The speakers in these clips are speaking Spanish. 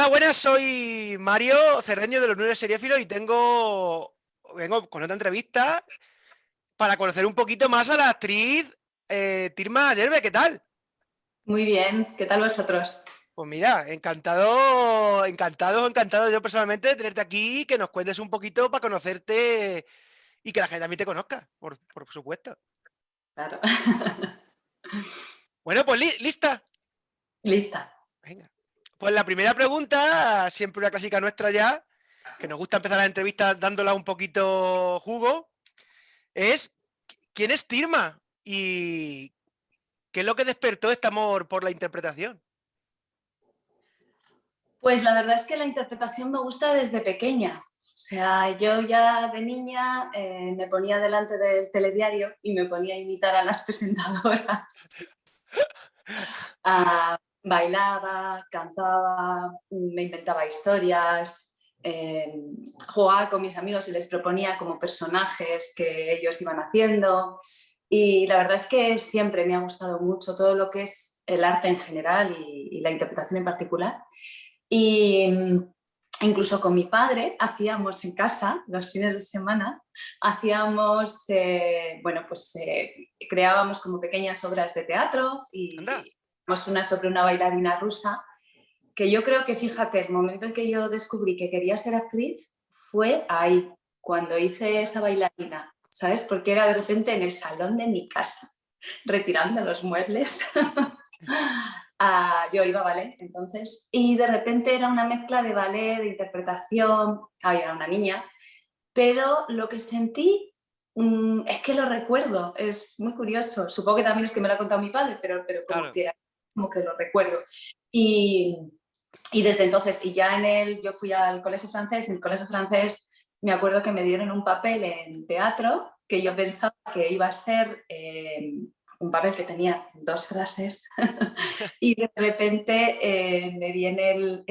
Buenas, soy Mario Cerdeño de los Nueve Seriéfilos y vengo con otra entrevista para conocer un poquito más a la actriz Tirma Yerbe. ¿Qué tal? Muy bien, ¿qué tal vosotros? Pues mira, encantado yo personalmente de tenerte aquí, que nos cuentes un poquito para conocerte y que la gente también te conozca, por supuesto. Claro. Bueno, pues lista. Lista. Venga. Pues la primera pregunta, siempre una clásica nuestra ya, que nos gusta empezar las entrevistas dándola un poquito jugo, es ¿quién es Tirma? ¿Y qué es lo que despertó este amor por la interpretación? Pues la verdad es que la interpretación me gusta desde pequeña. O sea, yo ya de niña me ponía delante del telediario y me ponía a imitar a las presentadoras. Bailaba, cantaba, me inventaba historias, jugaba con mis amigos y les proponía como personajes que ellos iban haciendo. Y la verdad es que siempre me ha gustado mucho todo lo que es el arte en general y la interpretación en particular. Y incluso con mi padre hacíamos en casa, los fines de semana, hacíamos, creábamos como pequeñas obras de teatro Anda. y una sobre una bailarina rusa, que yo creo que, fíjate, el momento en que yo descubrí que quería ser actriz fue ahí, cuando hice esa bailarina, ¿sabes? Porque era de repente en el salón de mi casa, retirando los muebles. Yo iba a ballet entonces, y de repente era una mezcla de ballet, de interpretación, era una niña, pero lo que sentí es que lo recuerdo, es muy curioso. Supongo que también es que me lo ha contado mi padre, pero Claro. como que lo recuerdo. Y, y desde entonces, y ya yo fui al colegio francés, en el colegio francés me acuerdo que me dieron un papel en teatro que yo pensaba que iba a ser un papel que tenía dos frases y de repente me viene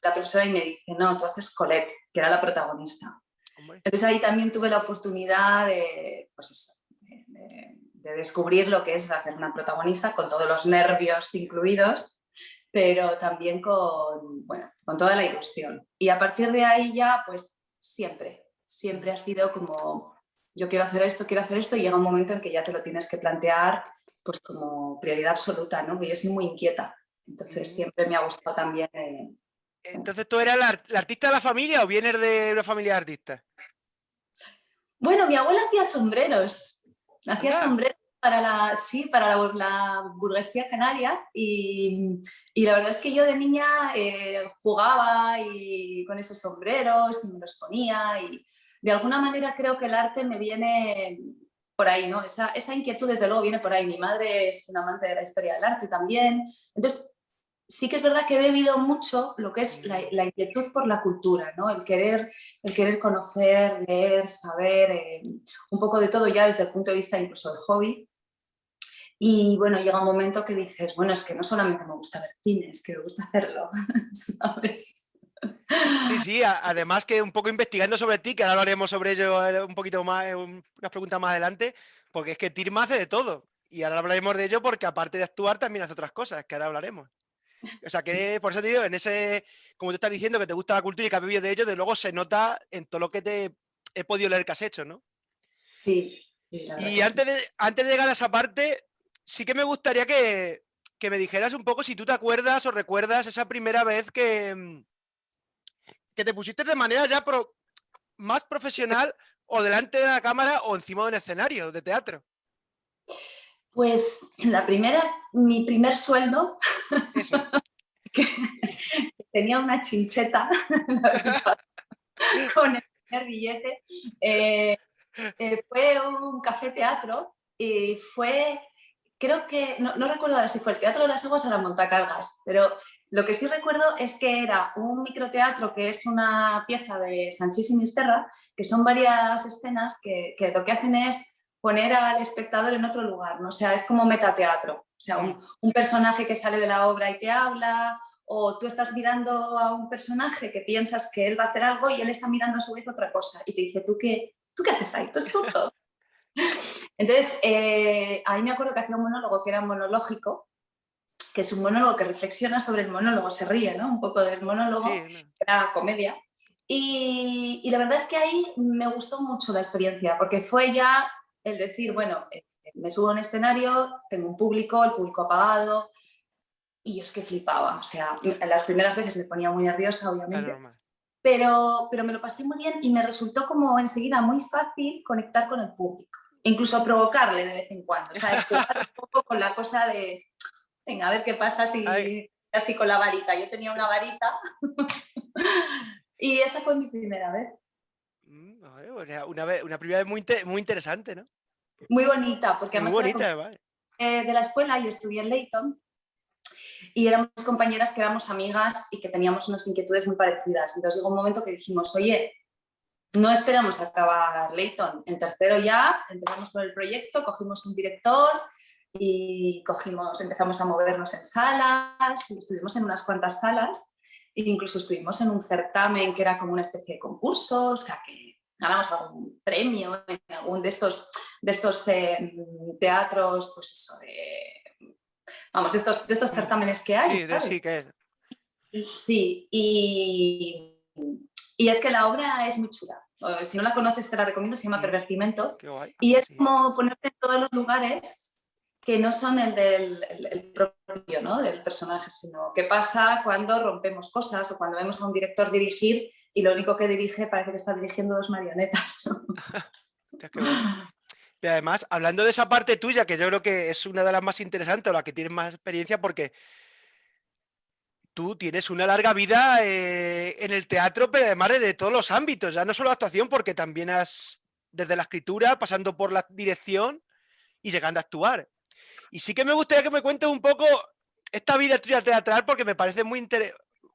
la profesora y me dice, no, tú haces Colette, que era la protagonista. Hombre. Entonces ahí también tuve la oportunidad de, pues eso, de descubrir lo que es hacer una protagonista con todos los nervios incluidos, pero también con toda la ilusión. Y a partir de ahí ya, pues siempre ha sido como, yo quiero hacer esto, y llega un momento en que ya te lo tienes que plantear pues como prioridad absoluta, ¿no? Porque yo soy muy inquieta, entonces siempre me ha gustado también. Entonces, ¿tú eras la artista de la familia o vienes de una familia de artistas? Bueno, mi abuela hacía Anda. sombreros para la burguesía canaria y la verdad es que yo de niña jugaba con esos sombreros y me los ponía y de alguna manera creo que el arte me viene por ahí, ¿no? Esa inquietud desde luego viene por ahí. Mi madre es una amante de la historia del arte también, entonces sí que es verdad que he bebido mucho lo que es la inquietud por la cultura, ¿no? El querer conocer, leer, saber, un poco de todo ya desde el punto de vista incluso del hobby. Y bueno, llega un momento que dices, bueno, es que no solamente me gusta ver cine, es que me gusta hacerlo, ¿sabes? Sí, sí, además que un poco investigando sobre ti, que ahora hablaremos sobre ello un poquito más, unas preguntas más adelante, porque es que Tirma hace de todo. Y ahora hablaremos de ello porque aparte de actuar también hace otras cosas, que ahora hablaremos. O sea, que por eso te digo, como tú estás diciendo que te gusta la cultura y que has vivido de ello, de luego se nota en todo lo que te he podido leer que has hecho, ¿no? Sí, la verdad Y que sí. antes de llegar a esa parte, sí que me gustaría que me dijeras un poco si tú te acuerdas o recuerdas esa primera vez que te pusiste de manera ya más profesional o delante de la cámara o encima de un escenario de teatro. Pues mi primer sueldo, Eso. que tenía una chincheta, la verdad, con el primer billete, fue un café teatro y creo que, no recuerdo ahora si fue el Teatro de las Aguas o la Montacargas, pero lo que sí recuerdo es que era un microteatro que es una pieza de Sanchís y Misterra, que son varias escenas que lo que hacen es poner al espectador en otro lugar, ¿no? O sea, es como metateatro, o sea, un personaje que sale de la obra y te habla, o tú estás mirando a un personaje que piensas que él va a hacer algo y él está mirando a su vez otra cosa y te dice, ¿tú qué haces ahí? ¿Tú es tonto? Entonces, ahí me acuerdo que hacía un monólogo que era monológico que es un monólogo que reflexiona sobre el monólogo, se ríe, ¿no? Un poco del monólogo, Sí, no. era comedia. Y la verdad es que ahí me gustó mucho la experiencia, porque fue ya el decir, bueno, me subo a un escenario, tengo un público, el público ha pagado, y yo es que flipaba. O sea, las primeras veces me ponía muy nerviosa, Claro, obviamente, normal. pero me lo pasé muy bien y me resultó como enseguida muy fácil conectar con el público. Incluso provocarle de vez en cuando, ¿sabes? Jugar un poco con la cosa de, venga, a ver qué pasa Ay, si así con la varita. Yo tenía una varita y esa fue mi primera vez. una primera vez muy interesante, ¿no? Muy bonita, porque Y muy además era bonita, además. de la escuela y estudié en Leyton y éramos compañeras que éramos amigas y que teníamos unas inquietudes muy parecidas. Entonces llegó un momento que dijimos, oye, no esperamos a acabar Leyton. En tercero ya empezamos con el proyecto, cogimos un director y empezamos a movernos en salas, y estuvimos en unas cuantas salas e incluso estuvimos en un certamen que era como una especie de concurso, o sea que ganamos algún premio en algún de estos teatros, pues eso, vamos, de estos certámenes que hay, Sí, ¿sabes? sí que es. Sí, y es que la obra es muy chula. Si no la conoces, te la recomiendo, se llama Pervertimento. Qué guay. Y es Sí. como ponerte en todos los lugares que no son el propio, ¿no? Del personaje, sino qué pasa cuando rompemos cosas o cuando vemos a un director dirigir y lo único que dirige parece que está dirigiendo dos marionetas. Hostia, qué bueno. Y además, hablando de esa parte tuya, que yo creo que es una de las más interesantes o la que tienes más experiencia, porque tú tienes una larga vida en el teatro, pero además de todos los ámbitos, ya no solo actuación, porque también has, desde la escritura, pasando por la dirección y llegando a actuar. Y sí que me gustaría que me cuentes un poco esta vida tuya teatral, porque me parece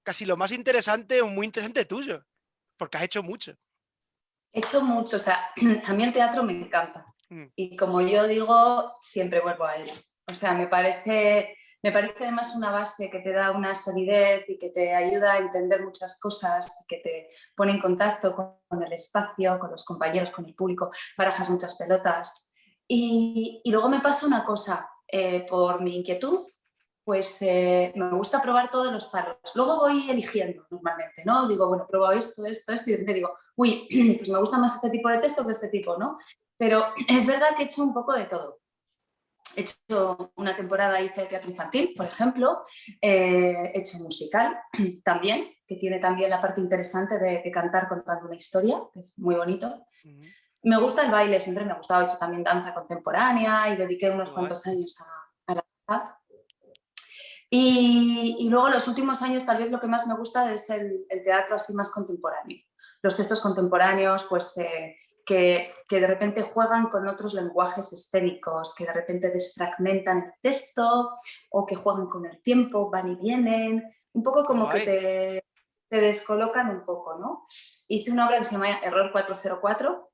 casi lo más interesante o muy interesante tuyo, porque has hecho mucho. He hecho mucho, o sea, a mí el teatro me encanta. Mm, Y como yo digo, siempre vuelvo a él. O sea, me parece además una base que te da una solidez y que te ayuda a entender muchas cosas, que te pone en contacto con el espacio, con los compañeros, con el público, barajas muchas pelotas. Y luego me pasa una cosa, por mi inquietud, pues me gusta probar todos los palos. Luego voy eligiendo normalmente, ¿no? Digo, bueno, pruebo esto, esto, esto, y te digo, uy, pues me gusta más este tipo de texto que este tipo, ¿no? Pero es verdad que he hecho un poco de todo. He hecho una temporada, hice teatro infantil, por ejemplo, he hecho musical también, que tiene también la parte interesante de cantar contando una historia, que es muy bonito. mm, Me gusta el baile, siempre me ha gustado, he hecho también danza contemporánea y dediqué qué unos guay. cuantos años a la danza. Y luego los últimos años tal vez lo que más me gusta es el teatro así más contemporáneo. Los textos contemporáneos, pues que de repente juegan con otros lenguajes escénicos, que de repente desfragmentan el texto o que juegan con el tiempo, van y vienen, un poco Qué como que guay. te descolocan un poco, ¿no? Hice una obra que se llama Error 404,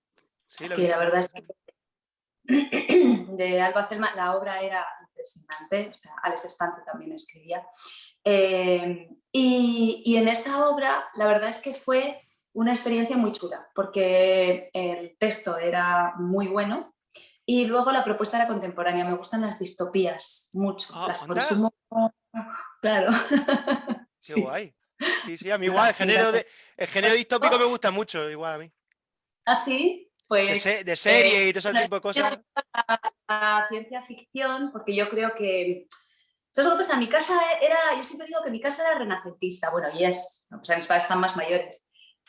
Sí, lo he que visto la por verdad ahí. es que de Alba Celma, la obra era impresionante, o sea, Alex Espancio también escribía. Y en esa obra, la verdad es que fue una experiencia muy chula, porque el texto era muy bueno y luego la propuesta era contemporánea. Me gustan las distopías mucho, Ah, las anda. consumo, claro. Qué Sí, guay. Sí, sí, a mí me igual, fascina. el género distópico me gusta mucho, igual a mí. Así, De pues, serie y todo ese bueno, tipo de me cosas. gusta la ciencia ficción, porque yo creo que ¿sabes lo que pasa? Mi casa yo siempre digo que mi casa era renacentista, bueno, y es, o sea, mis padres están más mayores.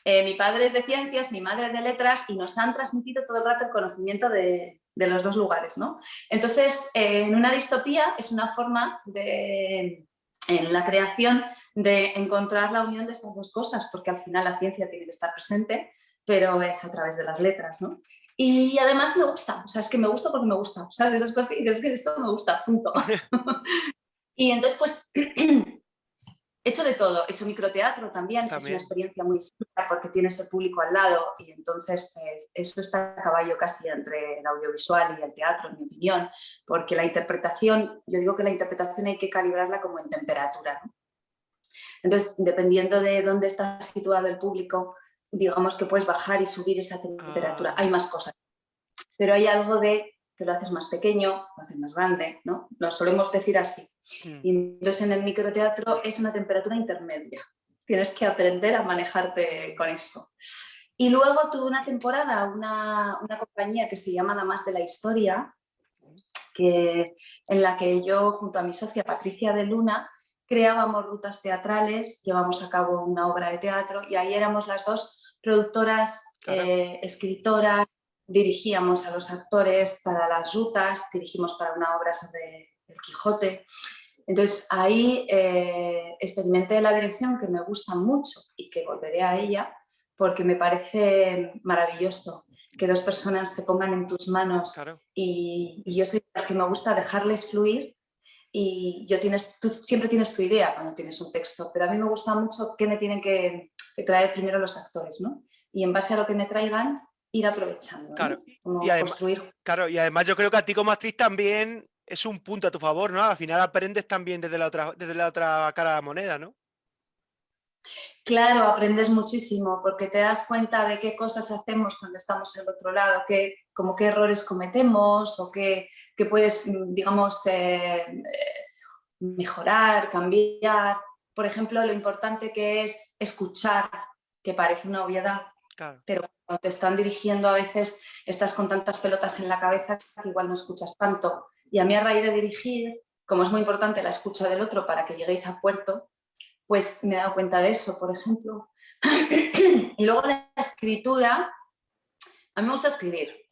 Mi padre es de ciencias, mi madre es de letras y nos han transmitido todo el rato el conocimiento de los dos lugares, ¿no? Entonces, en una distopía es una forma en la creación de encontrar la unión de esas dos cosas, porque al final la ciencia tiene que estar presente, pero es a través de las letras, ¿no? Y además me gusta, o sea, es que me gusta porque me gusta, ¿sabes? Esas cosas que dices, es que esto me gusta, punto. Y entonces, pues, he hecho de todo. He hecho microteatro también, es una También. experiencia muy distinta porque tienes el público al lado y entonces eso está a caballo casi entre el audiovisual y el teatro, en mi opinión, porque la interpretación, yo digo que la interpretación hay que calibrarla como en temperatura, ¿no? Entonces, dependiendo de dónde está situado el público, digamos que puedes bajar y subir esa temperatura. Ah, Hay más cosas, pero hay algo de que lo haces más pequeño, lo haces más grande, ¿no? Lo solemos decir así. Mm. Y entonces en el microteatro es una temperatura intermedia. Tienes que aprender a manejarte con eso. Y luego tuve una temporada, una compañía que se llama Damas de la Historia, en la que yo, junto a mi socia Patricia de Luna, creábamos rutas teatrales, llevamos a cabo una obra de teatro y ahí éramos las dos productoras, Claro. escritoras, dirigíamos a los actores para las rutas, dirigimos para una obra sobre el Quijote. Entonces ahí experimenté la dirección, que me gusta mucho y que volveré a ella porque me parece maravilloso que dos personas se pongan en tus manos. Claro. Y yo soy de las que me gusta dejarles fluir y tú siempre tienes tu idea cuando tienes un texto, pero a mí me gusta mucho qué me tienen que traer primero los actores, ¿no? Y en base a lo que me traigan, ir aprovechando, Claro. ¿no? Como Y además, construir. claro, y además yo creo que a ti como actriz también es un punto a tu favor, ¿no? Al final aprendes también desde la otra cara de la moneda, ¿no? Claro, aprendes muchísimo porque te das cuenta de qué cosas hacemos cuando estamos al otro lado, como qué errores cometemos o qué puedes, digamos, mejorar, cambiar. Por ejemplo, lo importante que es escuchar, que parece una obviedad, Claro. pero cuando te están dirigiendo a veces estás con tantas pelotas en la cabeza que igual no escuchas tanto. Y a mí, a raíz de dirigir, como es muy importante la escucha del otro para que lleguéis a puerto, pues me he dado cuenta de eso, por ejemplo. Y luego la escritura, a mí me gusta escribir,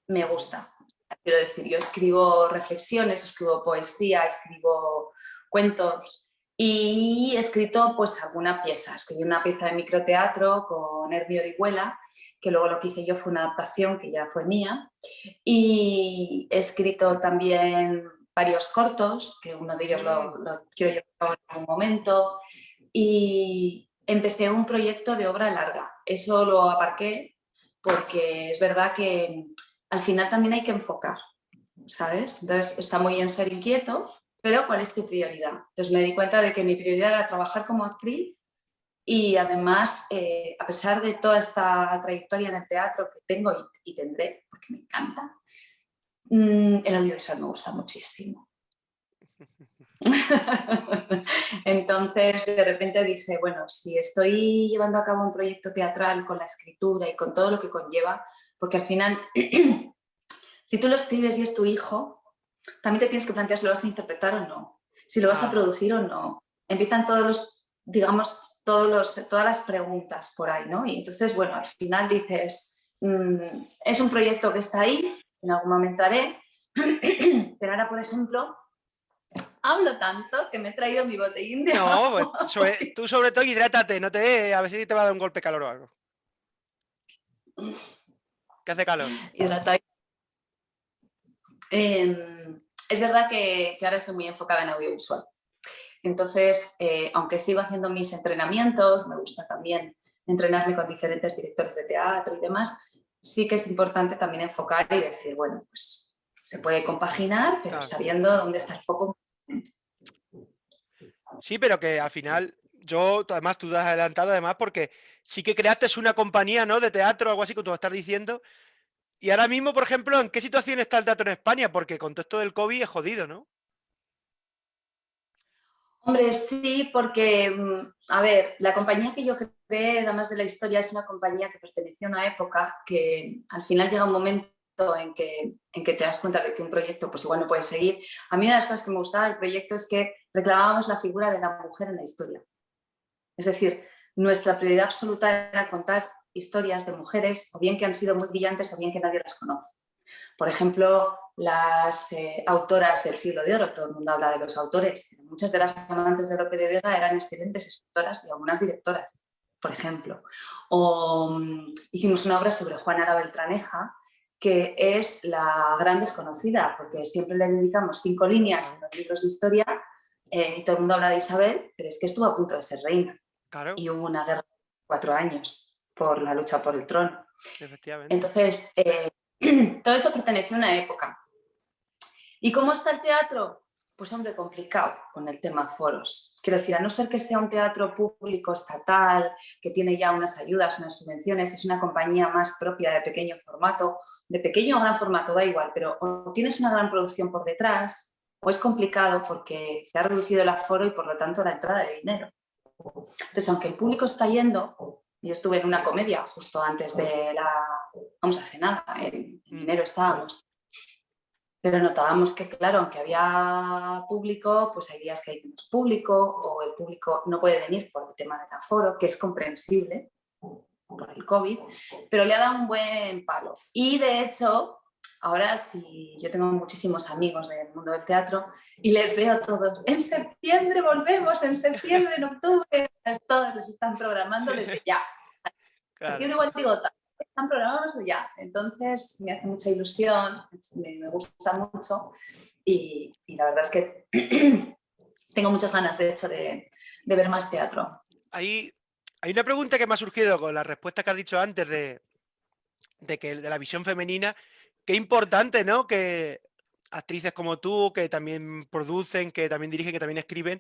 me gusta. Quiero decir, yo escribo reflexiones, escribo poesía, escribo cuentos y he escrito pues alguna pieza. Escribí una pieza de microteatro con Hermi Orihuela, que luego lo que hice yo fue una adaptación que ya fue mía. Y he escrito también varios cortos, que uno de ellos lo quiero llevar a cabo en algún momento. Y empecé un proyecto de obra larga. Eso lo aparqué porque es verdad que al final también hay que enfocar, ¿sabes? Entonces está muy bien ser inquieto, pero ¿cuál es tu prioridad? Entonces me di cuenta de que mi prioridad era trabajar como actriz y además, a pesar de toda esta trayectoria en el teatro que tengo y tendré, porque me encanta, el audiovisual me gusta muchísimo. Entonces, de repente dije, bueno, si estoy llevando a cabo un proyecto teatral con la escritura y con todo lo que conlleva, porque al final, si tú lo escribes y es tu hijo, también te tienes que plantear si lo vas a interpretar o no, si lo vas a producir o no. Empiezan todos los, digamos, todas las preguntas por ahí, ¿no? Y entonces, bueno, al final dices, es un proyecto que está ahí, en algún momento haré, pero ahora, por ejemplo, hablo tanto que me he traído mi botellín de agua. No, pues tú sobre todo hidrátate, no te a ver si te va a dar un golpe de calor o algo. Que hace calor. Hidratado. Es verdad que ahora estoy muy enfocada en audiovisual. Entonces, aunque sigo haciendo mis entrenamientos, me gusta también entrenarme con diferentes directores de teatro y demás, sí que es importante también enfocar y decir, bueno, pues se puede compaginar, pero Claro. sabiendo dónde está el foco. Sí, pero que al final, además tú te has adelantado además porque sí que creaste una compañía, ¿no? De teatro, algo así, como tú estás diciendo. Y ahora mismo, por ejemplo, ¿en qué situación está el teatro en España? Porque con todo esto del COVID es jodido, ¿no? Hombre, sí, porque, a ver, la compañía que yo creé, Damas de la Historia, es una compañía que perteneció a una época que al final llega un momento en que te das cuenta de que un proyecto pues igual no puede seguir. A mí una de las cosas que me gustaba del proyecto es que reclamábamos la figura de la mujer en la historia. Es decir, nuestra prioridad absoluta era contar historias de mujeres, o bien que han sido muy brillantes, o bien que nadie las conoce. Por ejemplo, las autoras del siglo de oro, todo el mundo habla de los autores, pero muchas de las amantes de Lope de Vega eran excelentes escritoras y algunas directoras, por ejemplo. O hicimos una obra sobre Juana la Beltraneja, que es la gran desconocida, porque siempre le dedicamos 5 líneas en los libros de historia y todo el mundo habla de Isabel, pero es que estuvo a punto de ser reina. Claro. Y hubo una guerra de 4 años por la lucha por el trono. Efectivamente. Entonces, todo eso pertenece a una época. ¿Y cómo está el teatro? Pues hombre, complicado con el tema foros. Quiero decir, a no ser que sea un teatro público estatal, que tiene ya unas ayudas, unas subvenciones, es una compañía más propia de pequeño formato, de pequeño o gran formato, da igual, pero o tienes una gran producción por detrás, o es complicado porque se ha reducido el aforo y por lo tanto la entrada de dinero. Entonces, aunque el público está yendo, yo estuve en una comedia justo antes de vamos a cenar, en enero estábamos, pero notábamos que, claro, aunque había público, pues hay días que hay menos público o el público no puede venir por el tema del aforo, que es comprensible por el COVID, pero le ha dado un buen palo. Y de hecho, ahora sí, yo tengo muchísimos amigos del mundo del teatro y les veo a todos, en septiembre volvemos, en septiembre, en octubre, todos les están programando desde ya. Claro. Septiembre igual digo, están programados ya. Entonces me hace mucha ilusión, me gusta mucho y la verdad es que tengo muchas ganas, de hecho, de ver más teatro. Hay una pregunta que me ha surgido con la respuesta que has dicho antes de la visión femenina. Qué importante, ¿no? Que actrices como tú, que también producen, que también dirigen, que también escriben,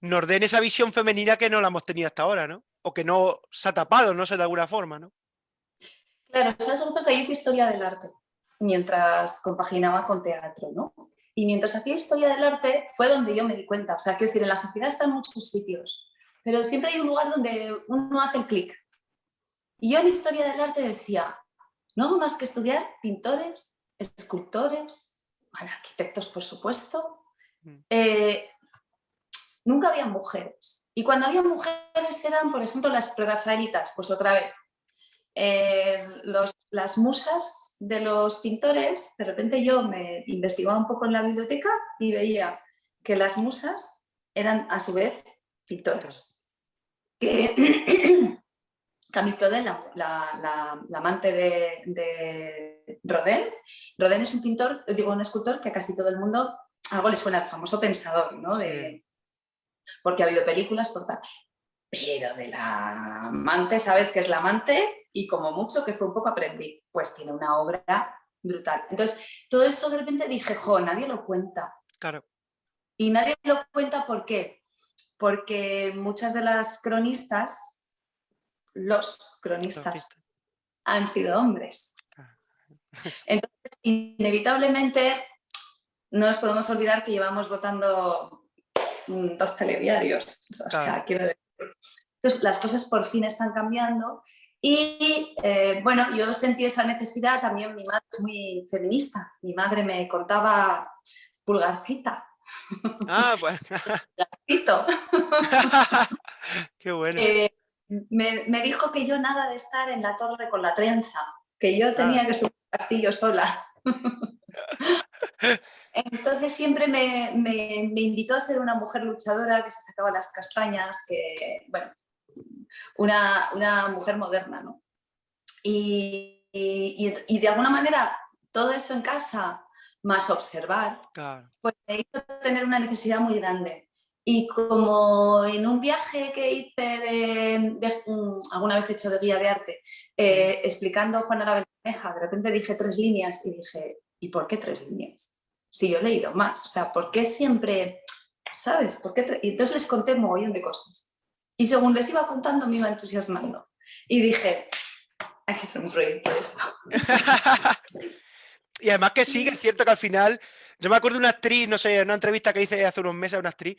nos den esa visión femenina que no la hemos tenido hasta ahora, ¿no? O que no se ha tapado, no sé, de alguna forma, ¿no? Claro, ¿sabes lo que pasa? Yo hice historia del arte mientras compaginaba con teatro, ¿no? Y mientras hacía historia del arte fue donde yo me di cuenta. O sea, quiero decir, en la sociedad está en muchos sitios, pero siempre hay un lugar donde uno hace el clic. Y yo en historia del arte decía, no hago más que estudiar pintores, escultores, arquitectos, por supuesto. Nunca había mujeres. Y cuando había mujeres eran, por ejemplo, las prerafaelitas, pues otra vez. Las musas de los pintores, de repente yo me investigaba un poco en la biblioteca y veía que las musas eran a su vez pintoras. Que Camille Claudel, la amante de Rodin. Rodin es un pintor, digo, un escultor que a casi todo el mundo algo le suena, el famoso pensador, ¿no? Sí. Porque ha habido películas por tal. Pero de la amante, sabes que es la amante y como mucho que fue un poco aprendí, pues tiene una obra brutal. Entonces, todo eso de repente dije, jo, nadie lo cuenta. Claro. Y nadie lo cuenta, ¿por qué? Porque muchas de las cronistas, los cronistas, han sido hombres. Entonces, inevitablemente, no nos podemos olvidar que llevamos votando 2 telediarios. O sea, quiero decir. Entonces, las cosas por fin están cambiando y, bueno, yo sentí esa necesidad. También mi madre es muy feminista. Mi madre me contaba Pulgarcita. Ah, pues. Pulgarcito. Qué bueno. Me dijo que yo nada de estar en la torre con la trenza, que yo tenía que subir al castillo sola. Entonces siempre me invitó a ser una mujer luchadora que se sacaba las castañas, que, bueno, una mujer moderna, ¿no? Y de alguna manera todo eso en casa, más observar, claro, pues me hizo tener una necesidad muy grande. Y como en un viaje que hice alguna vez he hecho de guía de arte, explicando Juan Arabel Caneja, de repente dije 3 líneas y dije, ¿y por qué 3 líneas? Si yo he leído más, o sea, ¿por qué siempre, sabes? ¿Por qué y entonces les conté un mogollón de cosas. Y según les iba contando me iba entusiasmando. Y dije, hay que hacer un proyecto de esto. Y además que sí, que es cierto que al final, yo me acuerdo de una actriz, no sé, una entrevista que hice hace unos meses a una actriz,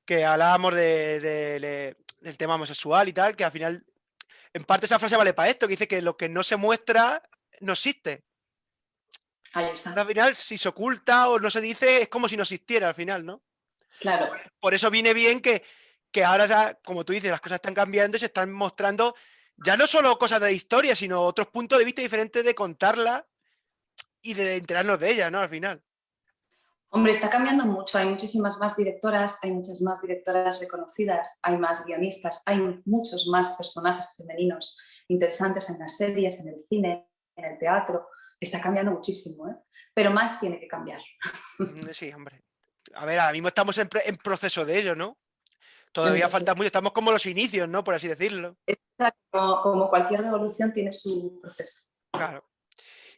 que hablábamos del tema homosexual y tal, que al final, en parte esa frase vale para esto, que dice que lo que no se muestra no existe. Ahí está. Pero al final, si se oculta o no se dice, es como si no existiera al final, ¿no? Claro. Por eso viene bien que ahora ya, como tú dices, las cosas están cambiando y se están mostrando ya no solo cosas de historia, sino otros puntos de vista diferentes de contarla y de enterarnos de ella, ¿no? Al final. Hombre, está cambiando mucho. Hay muchísimas más directoras, hay muchas más directoras reconocidas, hay más guionistas, hay muchos más personajes femeninos interesantes en las series, en el cine, en el teatro. Está cambiando muchísimo, ¿eh? Pero más tiene que cambiar. Sí, hombre. A ver, ahora mismo estamos en proceso de ello, ¿no? Todavía falta mucho, estamos como los inicios, ¿no? Por así decirlo. Como cualquier revolución tiene su proceso. Claro.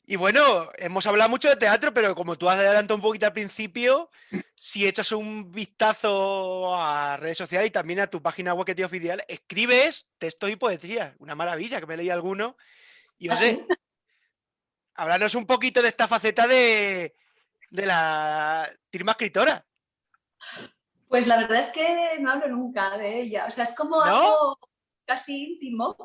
Y bueno, hemos hablado mucho de teatro, pero como tú has adelantado un poquito al principio, si echas un vistazo a redes sociales y también a tu página web que tiene oficial, escribes textos y poesía. Una maravilla, que me leí alguno. Y oye, háblanos un poquito de esta faceta de la Tirma escritora. Pues la verdad es que no hablo nunca de ella, o sea, es como ¿No? algo casi íntimo,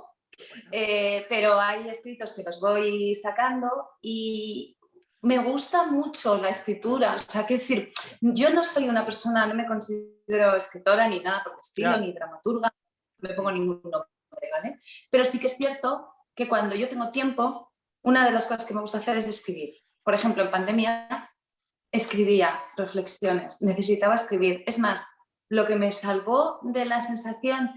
pero hay escritos que los voy sacando y me gusta mucho la escritura, o sea, quiero decir, yo no soy una persona, no me considero escritora ni nada por el estilo, Ya. ni dramaturga, no me pongo ningún nombre, ¿vale? Pero sí que es cierto que cuando yo tengo tiempo, una de las cosas que me gusta hacer es escribir. Por ejemplo, en pandemia escribía reflexiones, necesitaba escribir. Es más, lo que me salvó de la sensación,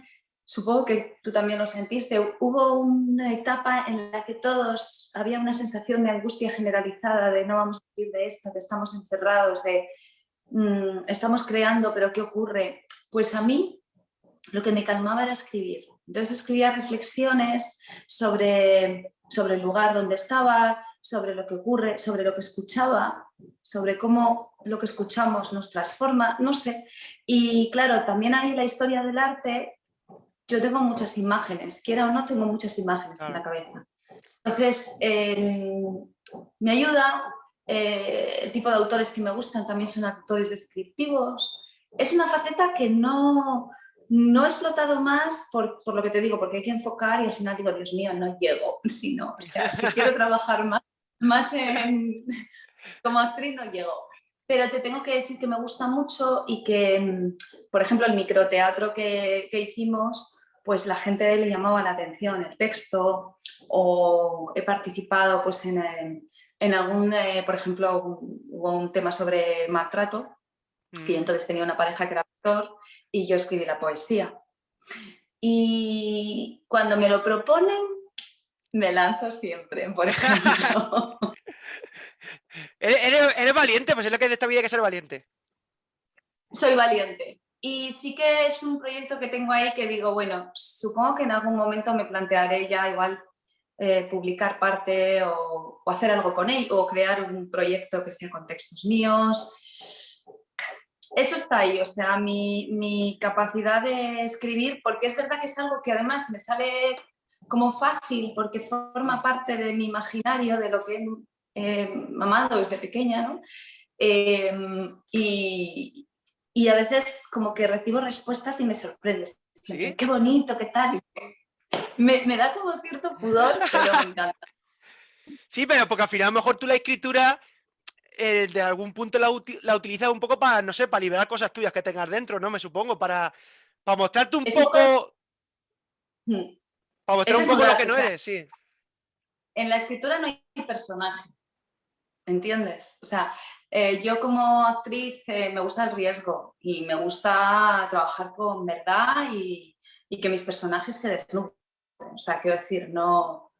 supongo que tú también lo sentiste, hubo una etapa en la que todos había una sensación de angustia generalizada, de no vamos a salir de esto, de estamos encerrados, de estamos creando, pero ¿qué ocurre? Pues a mí lo que me calmaba era escribir. Entonces escribía reflexiones sobre el lugar donde estaba, sobre lo que ocurre, sobre lo que escuchaba, sobre cómo lo que escuchamos nos transforma, no sé. Y claro, también hay la historia del arte. Yo tengo muchas imágenes, quiera o no, tengo muchas imágenes en la Claro. cabeza. Entonces, me ayuda. El tipo de autores que me gustan también son autores descriptivos. Es una faceta que no he explotado más por lo que te digo, porque hay que enfocar y al final digo, Dios mío, no llego. Si no, o sea, si quiero trabajar más como actriz no llego. Pero te tengo que decir que me gusta mucho y que, por ejemplo, el microteatro que hicimos, pues la gente le llamaba la atención el texto, o he participado pues en algún, por ejemplo, hubo un tema sobre maltrato, que yo entonces tenía una pareja que era actor y yo escribí la poesía. Y cuando me lo proponen, me lanzo siempre, por ejemplo. Eres valiente, pues es lo que en esta vida hay que ser valiente. Soy valiente. Y sí que es un proyecto que tengo ahí que digo, bueno, supongo que en algún momento me plantearé ya igual publicar parte o hacer algo con él o crear un proyecto que sea con textos míos. Eso está ahí, o sea, mi capacidad de escribir, porque es verdad que es algo que además me sale como fácil, porque forma parte de mi imaginario, de lo que he mamado desde pequeña, ¿no? Y a veces como que recibo respuestas y me sorprendes. ¿Sí? Qué bonito, qué tal. Me da como cierto pudor, pero me encanta. Sí, pero porque al final a lo mejor tú la escritura de algún punto la utilizas un poco para, no sé, para liberar cosas tuyas que tengas dentro, ¿no? Me supongo, para mostrarte un Es un poco... poco, para Es mostrar un poco lo que desnudarse, o no sea, eres, sí. en la escritura no hay personaje, ¿entiendes? O sea, yo como actriz me gusta el riesgo y me gusta trabajar con verdad y que mis personajes se desnuden. O sea, quiero decir, no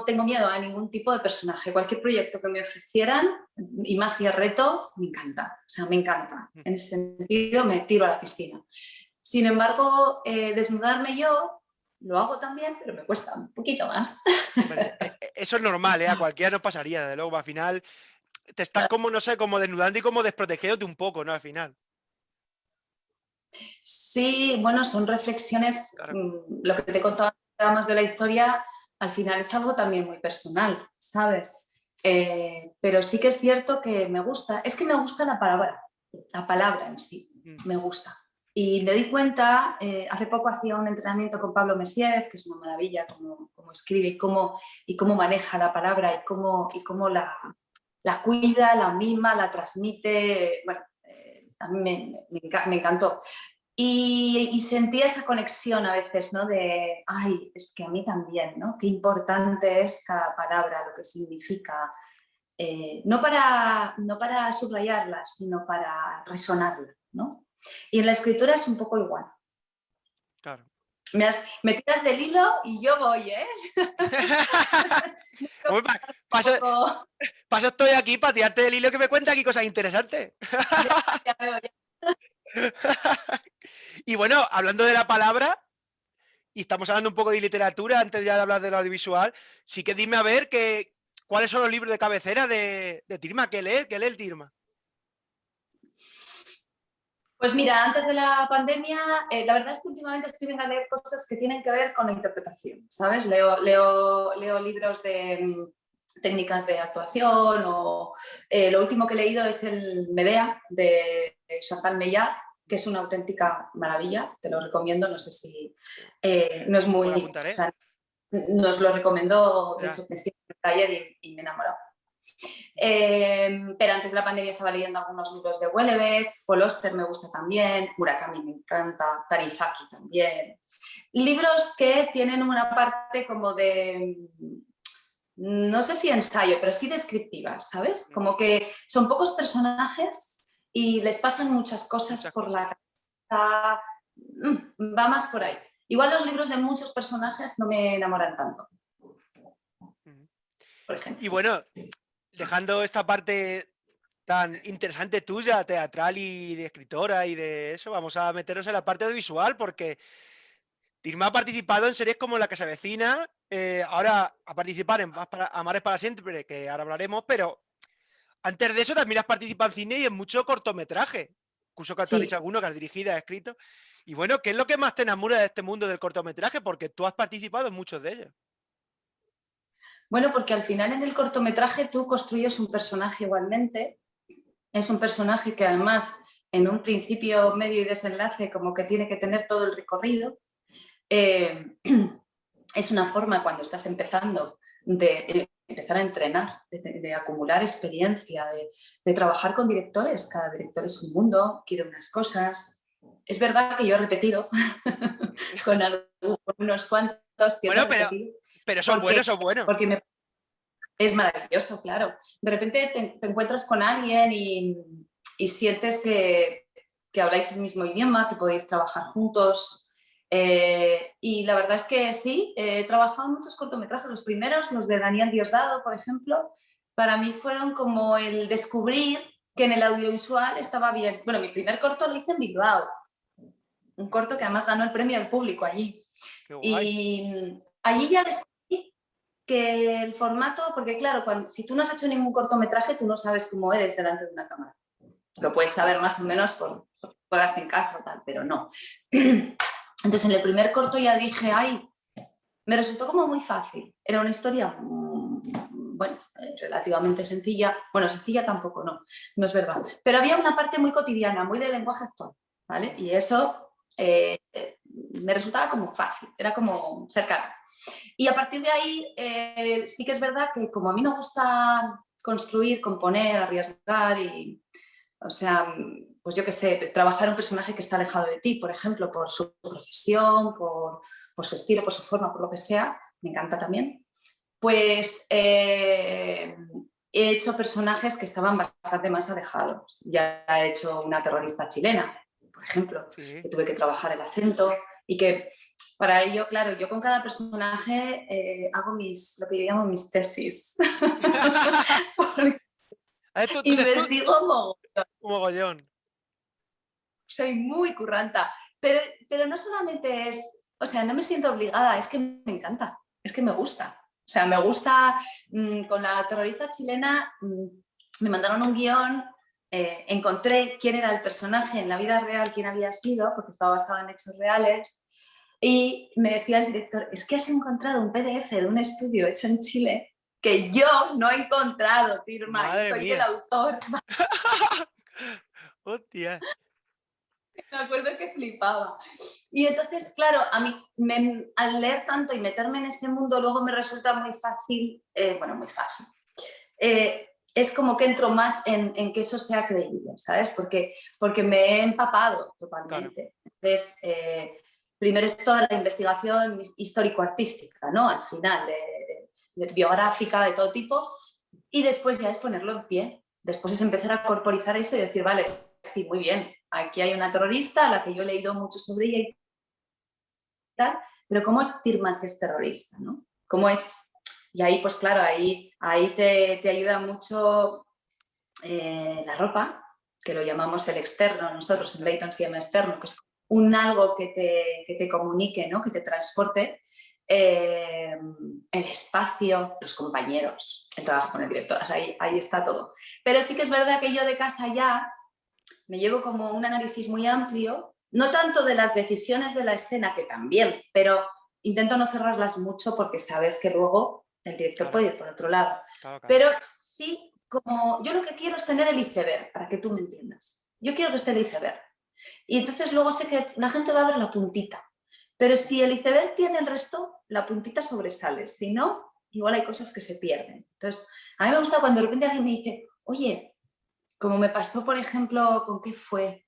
tengo miedo a ningún tipo de personaje. Cualquier proyecto que me ofrecieran, y más si es reto, me encanta. O sea, me encanta. En ese sentido, me tiro a la piscina. Sin embargo, desnudarme yo, lo hago también, pero me cuesta un poquito más. Hombre, eso es normal, ¿eh? A cualquiera nos pasaría, desde luego. Al final te estás como, no sé, como desnudando y como desprotegiéndote un poco, ¿no? Al final. Sí, bueno, son reflexiones, Claro. lo que te contaba más de la historia, al final es algo también muy personal, ¿sabes? Pero sí que es cierto que me gusta, es que me gusta la palabra en sí, me gusta. Y me di cuenta, hace poco hacía un entrenamiento con Pablo Messiez, que es una maravilla cómo escribe y cómo maneja la palabra y cómo la cuida, la mima, la transmite. Bueno, a mí me encantó. Y sentía esa conexión a veces, ¿no? De, ay, es que a mí también, ¿no? Qué importante es cada palabra, lo que significa. No para subrayarla, sino para resonarla, ¿no? Y en la escritura es un poco igual. Claro. Me tiras del hilo y yo voy, ¿eh? Hombre, para eso, Poco... para eso estoy aquí, para tirarte del hilo que me cuenta aquí cosas interesantes. Ya veo, ya. Y bueno, hablando de la palabra, y estamos hablando un poco de literatura antes ya de hablar del audiovisual, sí que dime a ver cuáles son los libros de cabecera de Tirma, ¿qué lee el Tirma? Pues mira, antes de la pandemia, la verdad es que últimamente estoy viendo a leer cosas que tienen que ver con la interpretación, ¿sabes? Leo libros técnicas de actuación o lo último que he leído es el Medea de Chantal Meillard, que es una auténtica maravilla, te lo recomiendo, no sé si no es Por muy, o apuntaré. sea, nos lo recomendó, de Ya. hecho, me ayer y me enamoró. Pero antes de la pandemia estaba leyendo algunos libros de Houellebecq, Paul Auster me gusta también, Murakami me encanta, Tanizaki también. Libros que tienen una parte como de, no sé si ensayo, pero sí descriptiva, ¿sabes? Como que son pocos personajes y les pasan muchas cosas Muchas por cosas. la cabeza. Va más por ahí. Igual los libros de muchos personajes no me enamoran tanto, por ejemplo. Y bueno, dejando esta parte tan interesante tuya, teatral y de escritora y de eso, vamos a meternos en la parte audiovisual porque Tirma ha participado en series como La que se avecina, ahora a participar en Amar es para siempre, que ahora hablaremos, pero antes de eso también has participado en cine y en mucho cortometraje. Incluso que tú has dicho Sí. alguno que has dirigido, has escrito. Y bueno, ¿qué es lo que más te enamora de este mundo del cortometraje? Porque tú has participado en muchos de ellos. Bueno, porque al final en el cortometraje tú construyes un personaje igualmente. Es un personaje que además en un principio, medio y desenlace como que tiene que tener todo el recorrido. Es una forma cuando estás empezando de empezar a entrenar, de acumular experiencia, de trabajar con directores. Cada director es un mundo, quiere unas cosas. Es verdad que yo he repetido con unos cuantos que he Bueno, repetido pero son porque, buenos, son buenos. porque es maravilloso, claro. De repente te encuentras con alguien y sientes que habláis el mismo idioma, que podéis trabajar juntos. Y la verdad es que sí, he trabajado en muchos cortometrajes. Los primeros, los de Daniel Diosdado, por ejemplo, para mí fueron como el descubrir que en el audiovisual estaba bien. Bueno, mi primer corto lo hice en Bilbao, un corto que además ganó el premio al público allí. Qué guay. Y allí ya descubrí que el formato, porque claro, si tú no has hecho ningún cortometraje, tú no sabes cómo eres delante de una cámara. Lo puedes saber más o menos por juegas en casa o tal, pero no. Entonces en el primer corto ya dije, ay, me resultó como muy fácil. Era una historia, bueno, relativamente sencilla. Bueno, sencilla tampoco, no es verdad. Pero había una parte muy cotidiana, muy del lenguaje actual, ¿vale? Y eso me resultaba como fácil, era como cercano. Y a partir de ahí sí que es verdad que como a mí me gusta construir, componer, arriesgar y, o sea, pues yo qué sé, trabajar un personaje que está alejado de ti, por ejemplo, por su profesión, por su estilo, por su forma, por lo que sea, me encanta también, pues he hecho personajes que estaban bastante más alejados. Ya he hecho una terrorista chilena, por ejemplo, Sí. que tuve que trabajar el acento y que para ello, claro, yo con cada personaje hago lo que yo llamo mis tesis. Entonces tú, Investigo un mogollón. soy muy curranta, pero no solamente es, o sea, no me siento obligada, es que me encanta, es que me gusta. O sea, me gusta, con la terrorista chilena me mandaron un guión, encontré quién era el personaje en la vida real, quién había sido, porque estaba basado en hechos reales, y me decía el director, es que has encontrado un PDF de un estudio hecho en Chile que yo no he encontrado, Tirma, y Madre soy el mía. autor. Hostia. Me acuerdo que flipaba. Y entonces, claro, a mí al leer tanto y meterme en ese mundo luego me resulta muy fácil, bueno, muy fácil. Es como que entro más en que eso sea creíble, ¿sabes? Porque me he empapado Claro. totalmente. Entonces, primero es toda la investigación histórico-artística, ¿no? Al final, de biográfica, de todo tipo, y después ya es ponerlo en pie. Después es empezar a corporizar eso y decir, vale, sí, muy bien, aquí hay una terrorista a la que yo he leído mucho sobre ella y tal, pero ¿cómo es Tirma si es terrorista, no? ¿Cómo es? Y ahí, pues claro, ahí te ayuda mucho la ropa, que lo llamamos el externo, nosotros en Dayton se llama externo, que es un algo que te comunique, ¿no? Que te transporte, el espacio, los compañeros, el trabajo con el director, o sea, ahí está todo. Pero sí que es verdad que yo de casa ya me llevo como un análisis muy amplio, no tanto de las decisiones de la escena, que también, pero intento no cerrarlas mucho porque sabes que luego El director Claro, puede ir por otro lado. claro, claro. Pero sí, como yo lo que quiero es tener el iceberg, para que tú me entiendas. Yo quiero que esté el iceberg. Y entonces luego sé que la gente va a ver la puntita. Pero si el iceberg tiene el resto, la puntita sobresale. Si no, igual hay cosas que se pierden. Entonces, a mí me gusta cuando de repente alguien me dice, oye, como me pasó, por ejemplo, ¿con qué fue?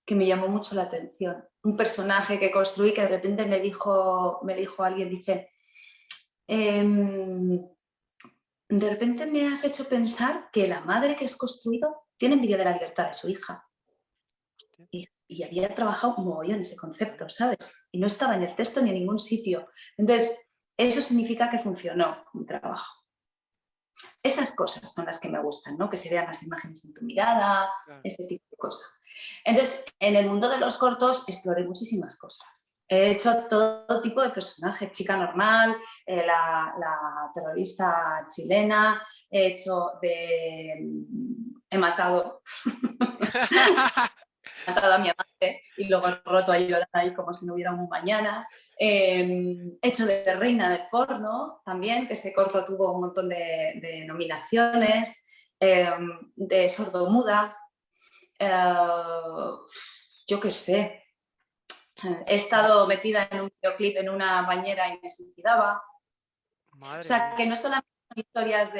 Que me llamó mucho la atención. Un personaje que construí que de repente me dijo alguien, dice, de repente me has hecho pensar que la madre que has construido tiene envidia de la libertad de su hija. Hostia. Y había trabajado un mogollón ese concepto, ¿sabes? Y no estaba en el texto ni en ningún sitio. Entonces, eso significa que funcionó mi trabajo. Esas cosas son las que me gustan, ¿no? Que se vean las imágenes en tu mirada, Claro. ese tipo de cosas. Entonces, en el mundo de los cortos exploré muchísimas cosas. He hecho todo tipo de personajes, chica normal, la terrorista chilena, he matado a mi amante y luego he roto a llorar ahí como si no hubiera un mañana. He hecho de reina del porno también, que ese corto tuvo un montón de nominaciones, de sordomuda, yo qué sé. He estado metida en un videoclip en una bañera y me suicidaba. O Madre sea, mía. que no solamente son historias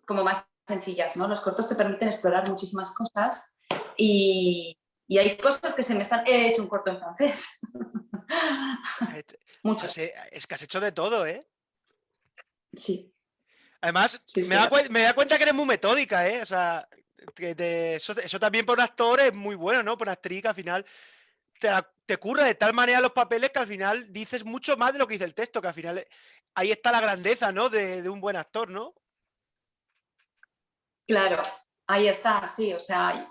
como más sencillas, ¿no? Los cortos te permiten explorar muchísimas cosas y hay cosas que se me están... He hecho un corto en francés. Pues, Muchos. es que has hecho de todo, ¿eh? Sí, Además, sí, sí. me da cuenta que eres muy metódica, ¿eh? O sea, eso también para un actor es muy bueno, ¿no? Para una actriz que al final te curra de tal manera los papeles que al final dices mucho más de lo que dice el texto, que al final ahí está la grandeza, ¿no? De un buen actor, ¿no? Claro, ahí está, sí. O sea,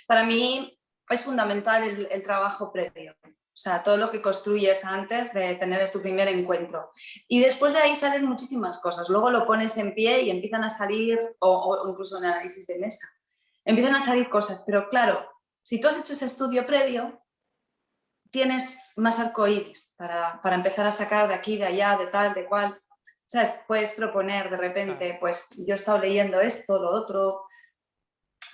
para mí es fundamental el trabajo previo. O sea, todo lo que construyes antes de tener tu primer encuentro. Y después de ahí salen muchísimas cosas. Luego lo pones en pie y empiezan a salir, o incluso en análisis de mesa, empiezan a salir cosas. Pero claro, si tú has hecho ese estudio previo, tienes más arcoíris para empezar a sacar de aquí, de allá, de tal, de cual. ¿Sabes? Puedes proponer de Claro, repente, pues yo he estado leyendo esto, lo otro.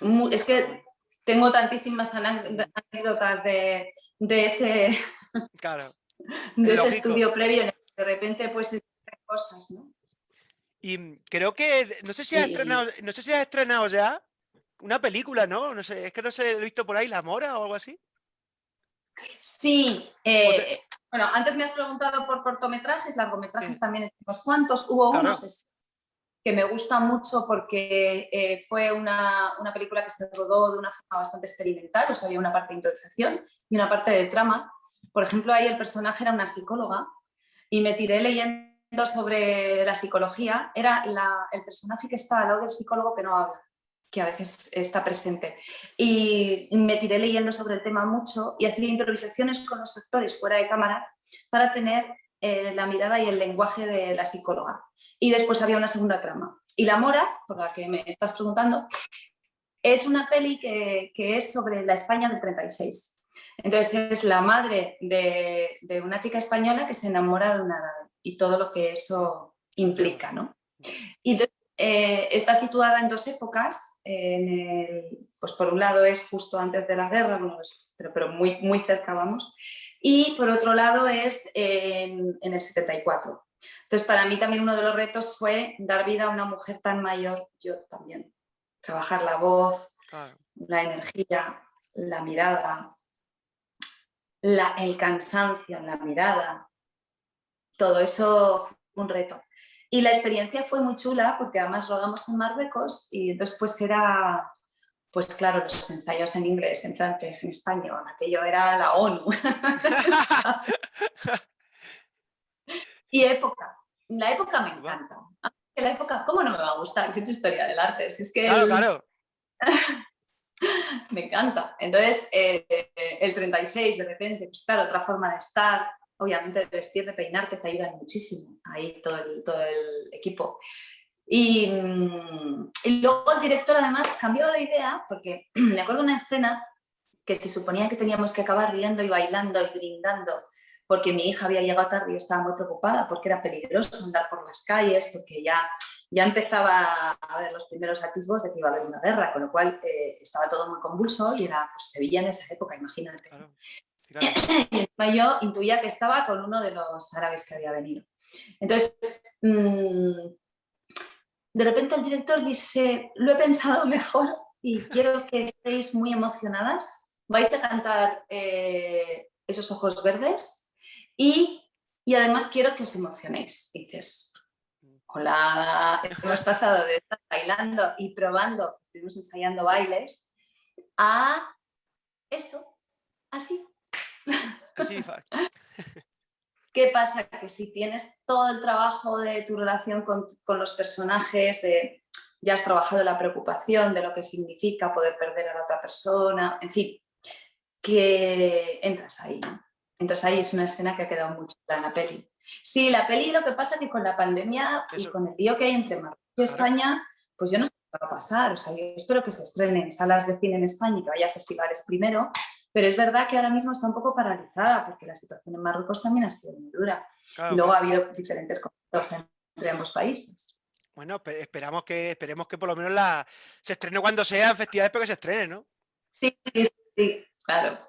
Es está bueno. que tengo tantísimas anécdotas de ese, Claro, de es ese lógico. estudio previo, en el que de repente pues cosas, ¿no? Y creo que, Y no sé si has estrenado ya una película, ¿no? No sé, es que no sé, lo he visto por ahí, La Mora o algo así. sí, O te- bueno, antes me has preguntado por cortometrajes, largometrajes sí, también he hecho unos cuantos. Hubo claro. unos que me gusta mucho porque fue una película que se rodó de una forma bastante experimental, o sea, había una parte de improvisación y una parte de trama. Por ejemplo, ahí el personaje era una psicóloga y me tiré leyendo sobre la psicología. Era el personaje que está al lado del psicólogo que no habla, que a veces está presente. Y me tiré leyendo sobre el tema mucho y hacía improvisaciones con los actores fuera de cámara para tener la mirada y el lenguaje de la psicóloga. Y después había una segunda trama. Y La Mora, por la que me estás preguntando, es una peli que es sobre la España del 36. Entonces es la madre de una chica española que se enamora de un árabe y todo lo que eso Qué bueno. implica, ¿no? Y entonces está situada en dos épocas. Pues por un lado es justo antes de la guerra, bueno, pero muy, muy cerca vamos. Y por otro lado es en el 74. Entonces para mí también uno de los retos fue dar vida a una mujer tan mayor, yo también. Trabajar la voz, Claro. la energía, la mirada, el cansancio en la mirada, todo eso fue un reto. Y la experiencia fue muy chula porque además rodamos en Marruecos y después era, pues claro, los ensayos en inglés, en francés, en español, aquello era la ONU. Y la época me Va. encanta. La época, ¿cómo no me va a gustar? Si es historia del arte, si es que Claro, claro. me encanta. Entonces, el 36 de repente, pues claro, otra forma de estar, obviamente de vestir, de peinarte, te ayudan muchísimo, ahí todo el equipo. Y luego el director además cambió de idea, porque me acuerdo de una escena que se suponía que teníamos que acabar riendo y bailando y brindando porque mi hija había llegado tarde y yo estaba muy preocupada porque era peligroso andar por las calles, porque ya empezaba a haber los primeros atisbos de que iba a haber una guerra, con lo cual estaba todo muy convulso y era pues, Sevilla en esa época, imagínate. Claro, fíjate. Y encima yo intuía que estaba con uno de los árabes que había venido. Entonces, de repente el director dice, lo he pensado mejor y quiero que estéis muy emocionadas. Vais a cantar Esos ojos verdes y además quiero que os emocionéis. Y dices, hola, hemos pasado de estar bailando y probando, estuvimos ensayando bailes, a esto, así. Así, ¿Qué pasa? Que si tienes todo el trabajo de tu relación con los personajes, ya has trabajado la preocupación de lo que significa poder perder a la otra persona, en fin, que entras ahí, ¿no? Entras ahí, es una escena que ha quedado mucho en la peli. Sí, la peli, lo que pasa es que con la pandemia y eso, con el lío que hay entre Marruecos y claro. España, pues yo no sé qué va a pasar. O sea, yo espero que se estrene en salas de cine en España y que vaya a festivales primero, pero es verdad que ahora mismo está un poco paralizada porque la situación en Marruecos también ha sido muy dura. Claro, Y luego claro. ha habido diferentes conflictos entre ambos países. Bueno, esperemos que por lo menos se estrene cuando sea en festivales, pero que se estrene, ¿no? Sí, sí, sí, claro.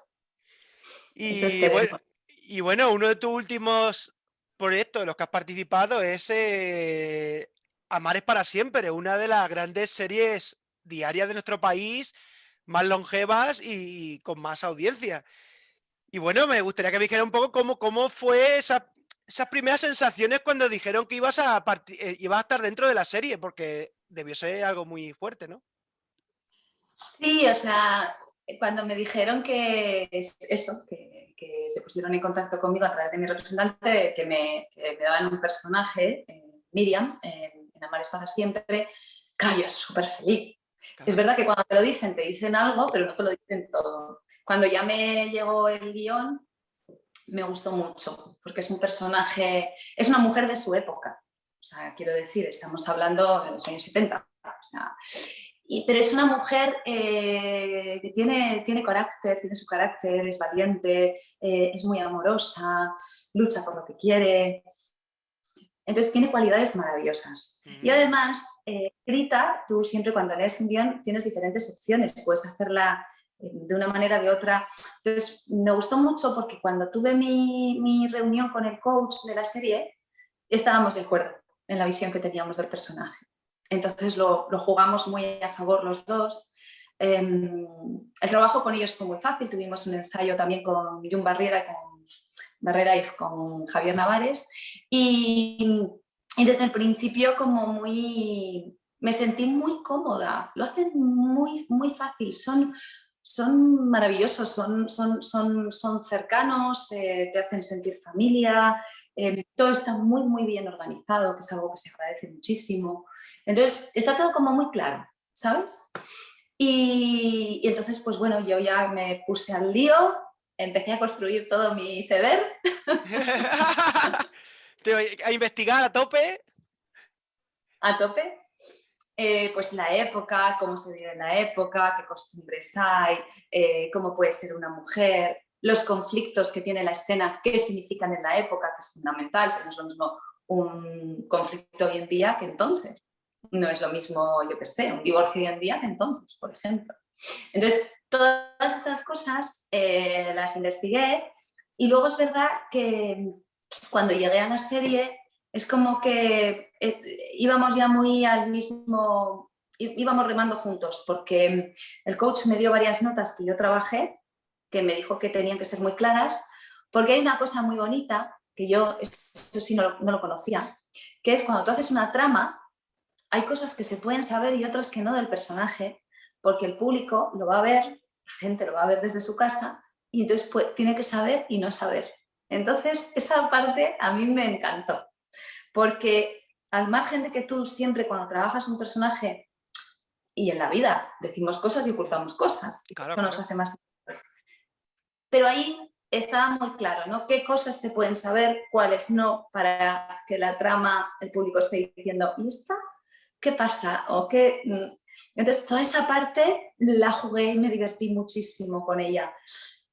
Eso Y bueno, esperemos. uno de tus últimos proyectos en los que has participado es Amar es para siempre, una de las grandes series diarias de nuestro país, más longevas y con más audiencia. Y bueno, me gustaría que me dijera un poco cómo fue esas primeras sensaciones cuando dijeron que ibas a estar dentro de la serie, porque debió ser algo muy fuerte, ¿no? Sí, o sea, cuando me dijeron que eso, que se pusieron en contacto conmigo a través de mi representante, que me daban un personaje, Miriam, en Amar es para siempre, claro, yo súper feliz. Es Claro. verdad que cuando te lo dicen, te dicen algo, pero no te lo dicen todo. Cuando ya me llegó el guión, me gustó mucho, porque es un personaje, es una mujer de su época. O sea, quiero decir, estamos hablando de los años 70. O sea, pero es una mujer que tiene carácter, tiene su carácter, es valiente, es muy amorosa, lucha por lo que quiere. Entonces tiene cualidades maravillosas. Y además, escrita, tú siempre cuando lees un guión tienes diferentes opciones, puedes hacerla de una manera, de otra. Entonces me gustó mucho porque cuando tuve mi reunión con el coach de la serie, estábamos de acuerdo en la visión que teníamos del personaje. Entonces lo jugamos muy a favor los dos. El trabajo con ellos fue muy fácil, tuvimos un ensayo también con Jun Barrera y con Javier Navares y desde el principio me sentí muy cómoda, lo hacen muy, muy fácil, son maravillosos, son cercanos, te hacen sentir familia, todo está muy, muy bien organizado, que es algo que se agradece muchísimo. Entonces, está todo como muy claro, ¿sabes? Y entonces, pues bueno, yo ya me puse al lío, empecé a construir todo mi iceberg. A investigar a tope. A tope. Pues la época, cómo se vive en la época, qué costumbres hay, cómo puede ser una mujer, los conflictos que tiene la escena, qué significan en la época, que es fundamental, que no es lo mismo un conflicto hoy en día que entonces. No es lo mismo, yo qué sé, un divorcio hoy en día que entonces, por ejemplo. Entonces, todas esas cosas las investigué y luego es verdad que cuando llegué a la serie es como que íbamos ya muy al mismo, íbamos remando juntos, porque el coach me dio varias notas que yo trabajé, que me dijo que tenían que ser muy claras, porque hay una cosa muy bonita, que yo eso sí no lo conocía, que es cuando tú haces una trama, hay cosas que se pueden saber y otras que no del personaje, porque el público lo va a ver, la gente lo va a ver desde su casa, y entonces pues, tiene que saber y no saber. Entonces, esa parte a mí me encantó. Porque al margen de que tú siempre cuando trabajas un personaje y en la vida decimos cosas y ocultamos cosas, y Claro, eso nos claro. hace más... Pero ahí estaba muy claro, ¿no? ¿Qué cosas se pueden saber, cuáles no, para que la trama, el público esté diciendo, ¿y esta? ¿Qué pasa? ¿O qué? Entonces, toda esa parte la jugué y me divertí muchísimo con ella.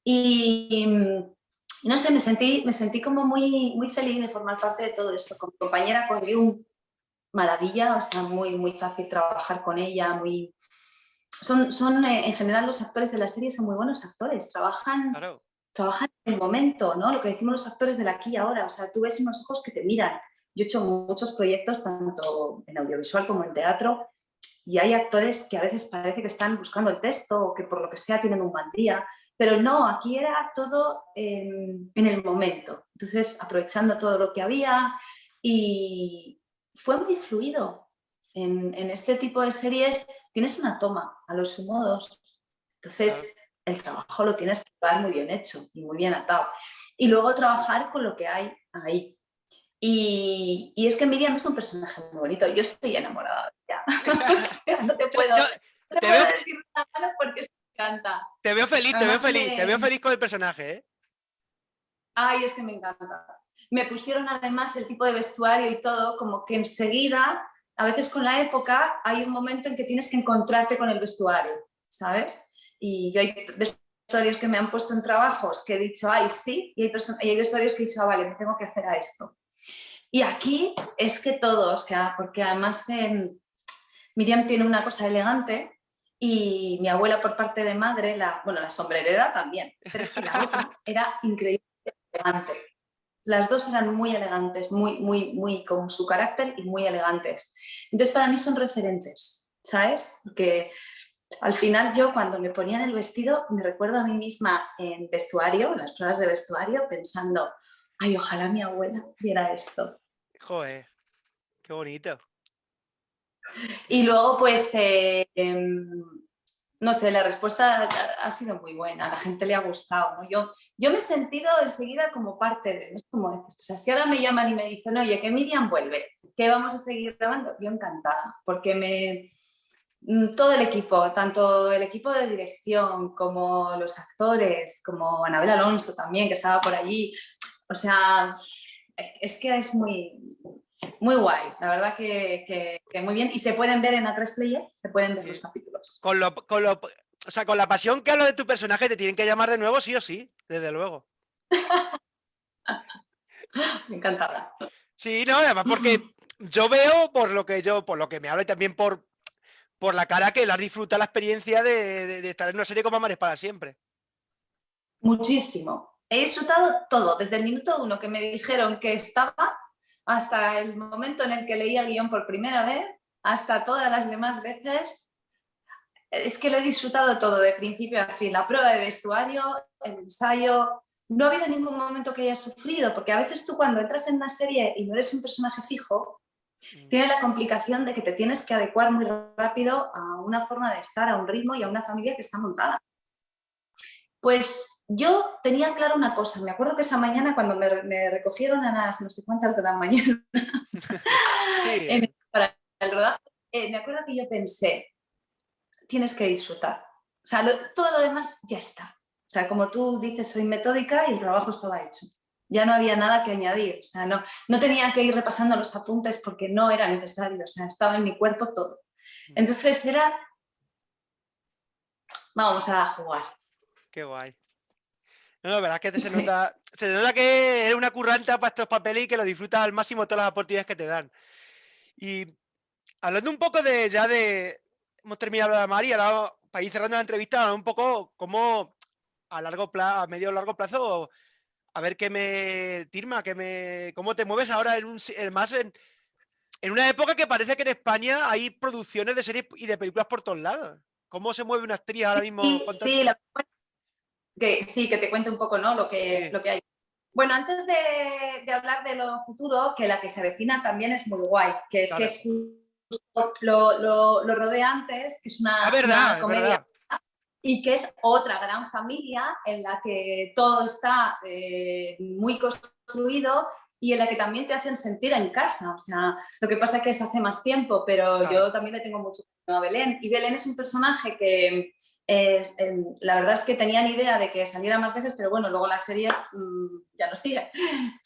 Y no sé, me sentí como muy, muy feliz de formar parte de todo eso. Con mi compañera con Riu, maravilla, o sea, muy, muy fácil trabajar con ella, muy... Son en general los actores de la serie son muy buenos actores, Claro. trabajan en el momento, ¿no? Lo que decimos los actores del aquí y ahora, o sea, tú ves unos ojos que te miran. Yo he hecho muchos proyectos, tanto en audiovisual como en teatro, y hay actores que a veces parece que están buscando el texto o que por lo que sea tienen un mal día, pero no, aquí era todo en el momento. Entonces, aprovechando todo lo que había y fue muy fluido. En este tipo de series tienes una toma a los modos. Claro. Entonces, el trabajo lo tienes que llevar muy bien hecho y muy bien atado. Y luego trabajar con lo que hay ahí. Y es que Miriam es un personaje muy bonito. Yo estoy enamorada de ella. O sea, Yo- yo no te te puedo veo, decir nada malo porque es que me encanta. te veo feliz, te veo Además, feliz, te veo feliz con el personaje, ¿eh? ay, es que me encanta. Me pusieron además el tipo de vestuario y todo, como que enseguida, a veces con la época, hay un momento en que tienes que encontrarte con el vestuario, ¿sabes? Y yo hay vestuarios que me han puesto en trabajos que he dicho, ay, sí, y hay vestuarios que he dicho, ah, vale, me tengo que hacer a esto. Y aquí es que todo, o sea, porque además Miriam tiene una cosa elegante y mi abuela por parte de madre, la sombrerera también, pero es que la otra era increíblemente elegante. Las dos eran muy elegantes, muy, muy, muy con su carácter y muy elegantes. Entonces para mí son referentes, ¿sabes? Porque al final yo cuando me ponían el vestido me recuerdo a mí misma en vestuario, en las pruebas de vestuario, pensando, ay, ojalá mi abuela viera esto. Joder, qué bonito. Y luego, pues, no sé, la respuesta ha sido muy buena, a la gente le ha gustado, ¿no? Yo me he sentido enseguida como parte de, es como decir, o sea, si ahora me llaman y me dicen, oye, que Miriam vuelve, que vamos a seguir grabando, yo encantada, porque todo el equipo, tanto el equipo de dirección como los actores, como Anabel Alonso también, que estaba por allí, o sea, es que es muy, muy guay, la verdad que muy bien. Y se pueden ver en A3 Player, se pueden ver los Sí. capítulos. O sea, con la pasión que hablo de tu personaje, te tienen que llamar de nuevo, sí o sí, desde luego. Me encantaba. Sí, no, además porque yo veo por lo que me habla y también por la cara que la disfruta la experiencia de estar en una serie como Amares para siempre. Muchísimo. He disfrutado todo, desde el minuto uno que me dijeron que estaba, hasta el momento en el que leí el guión por primera vez, hasta todas las demás veces. Es que lo he disfrutado todo, de principio a fin. La prueba de vestuario, el ensayo. No ha habido ningún momento que haya sufrido, porque a veces tú cuando entras en una serie y no eres un personaje fijo, Mm. tiene la complicación de que te tienes que adecuar muy rápido a una forma de estar, a un ritmo y a una familia que está montada. Pues yo tenía claro una cosa. Me acuerdo que esa mañana cuando me recogieron a las no sé cuántas de la mañana Sí, ¿eh? para el rodaje, me acuerdo que yo pensé, tienes que disfrutar. O sea, todo lo demás ya está. O sea, como tú dices, soy metódica y el trabajo estaba hecho. Ya no había nada que añadir. O sea, no tenía que ir repasando los apuntes porque no era necesario. O sea, estaba en mi cuerpo todo. Entonces era, vamos a jugar. Qué guay. No, la verdad es que Sí. se nota que eres una curranta para estos papeles y que lo disfrutas al máximo todas las oportunidades que te dan. Y hablando un poco hemos terminado de Mari, ahora para ir cerrando la entrevista, un poco cómo a largo plazo, a medio o largo plazo, a ver Tirma, cómo te mueves ahora más en una época que parece que en España hay producciones de series y de películas por todos lados. ¿Cómo se mueve una actriz ahora mismo? Sí, sí, que te cuente un poco, ¿no? Sí, Lo que hay. Bueno, antes de hablar de lo futuro, que la que se avecina también es muy guay, que es claro. que justo lo rodea antes, que es Ah, una verdad, es comedia verdad. y que es otra gran familia en la que todo está muy construido y en la que también te hacen sentir en casa. O sea, lo que pasa es que es hace más tiempo, pero Claro. yo también le tengo mucho cariño a Belén. Y Belén es un personaje que la verdad es que tenían idea de que saliera más veces, pero bueno, luego la serie ya no sigue.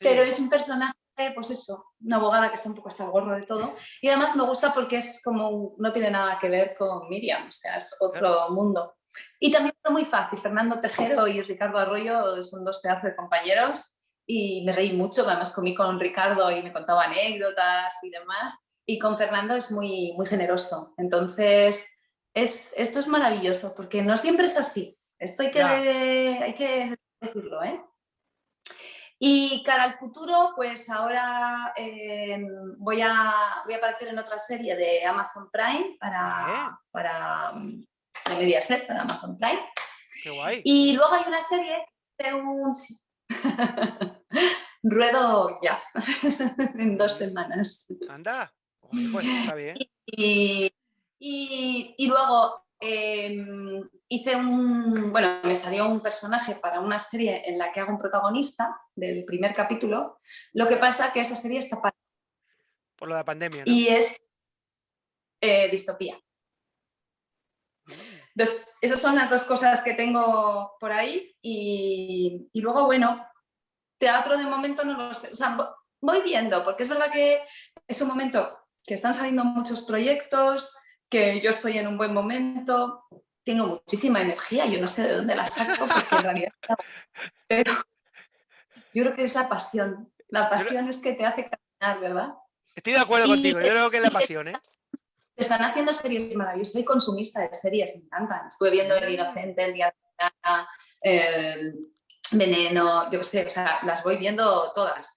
Pero Sí, es un personaje, pues eso, una abogada que está un poco hasta el gorro de todo. Y además me gusta porque es como, no tiene nada que ver con Miriam, o sea, es claro. otro mundo. Y también fue muy fácil. Fernando Tejero y Ricardo Arroyo son dos pedazos de compañeros y me reí mucho. Además comí con Ricardo y me contaba anécdotas y demás. Y con Fernando es muy, muy generoso. Entonces, esto es maravilloso porque no siempre es así. Esto Ya. hay que decirlo, ¿eh? Y cara al futuro, pues ahora voy a aparecer en otra serie de Amazon Prime Bien, de Mediaset, para Amazon Prime. qué guay. Y luego hay una serie de ruedo ya, en 2 semanas. Anda. Oye, pues está bien. Y, y luego bueno, me salió un personaje para una serie en la que hago un protagonista del primer capítulo. Lo que pasa que esa serie está para Por lo de la pandemia, ¿no? y es distopía. Mm. Entonces, esas son las dos cosas que tengo por ahí y luego, bueno, teatro de momento no lo sé, o sea, voy viendo, porque es verdad que es un momento que están saliendo muchos proyectos, que yo estoy en un buen momento, tengo muchísima energía, yo no sé de dónde la saco, porque en realidad, pero yo creo que es la Yo no- pasión es que te hace caminar, ¿verdad? Estoy de acuerdo Y contigo, yo creo que es la pasión, ¿eh? están haciendo series maravillosas, soy consumista de series, me encantan, estuve viendo El Mm. Inocente, El Día de Mañana, Veneno, yo qué sé, o sea, las voy viendo todas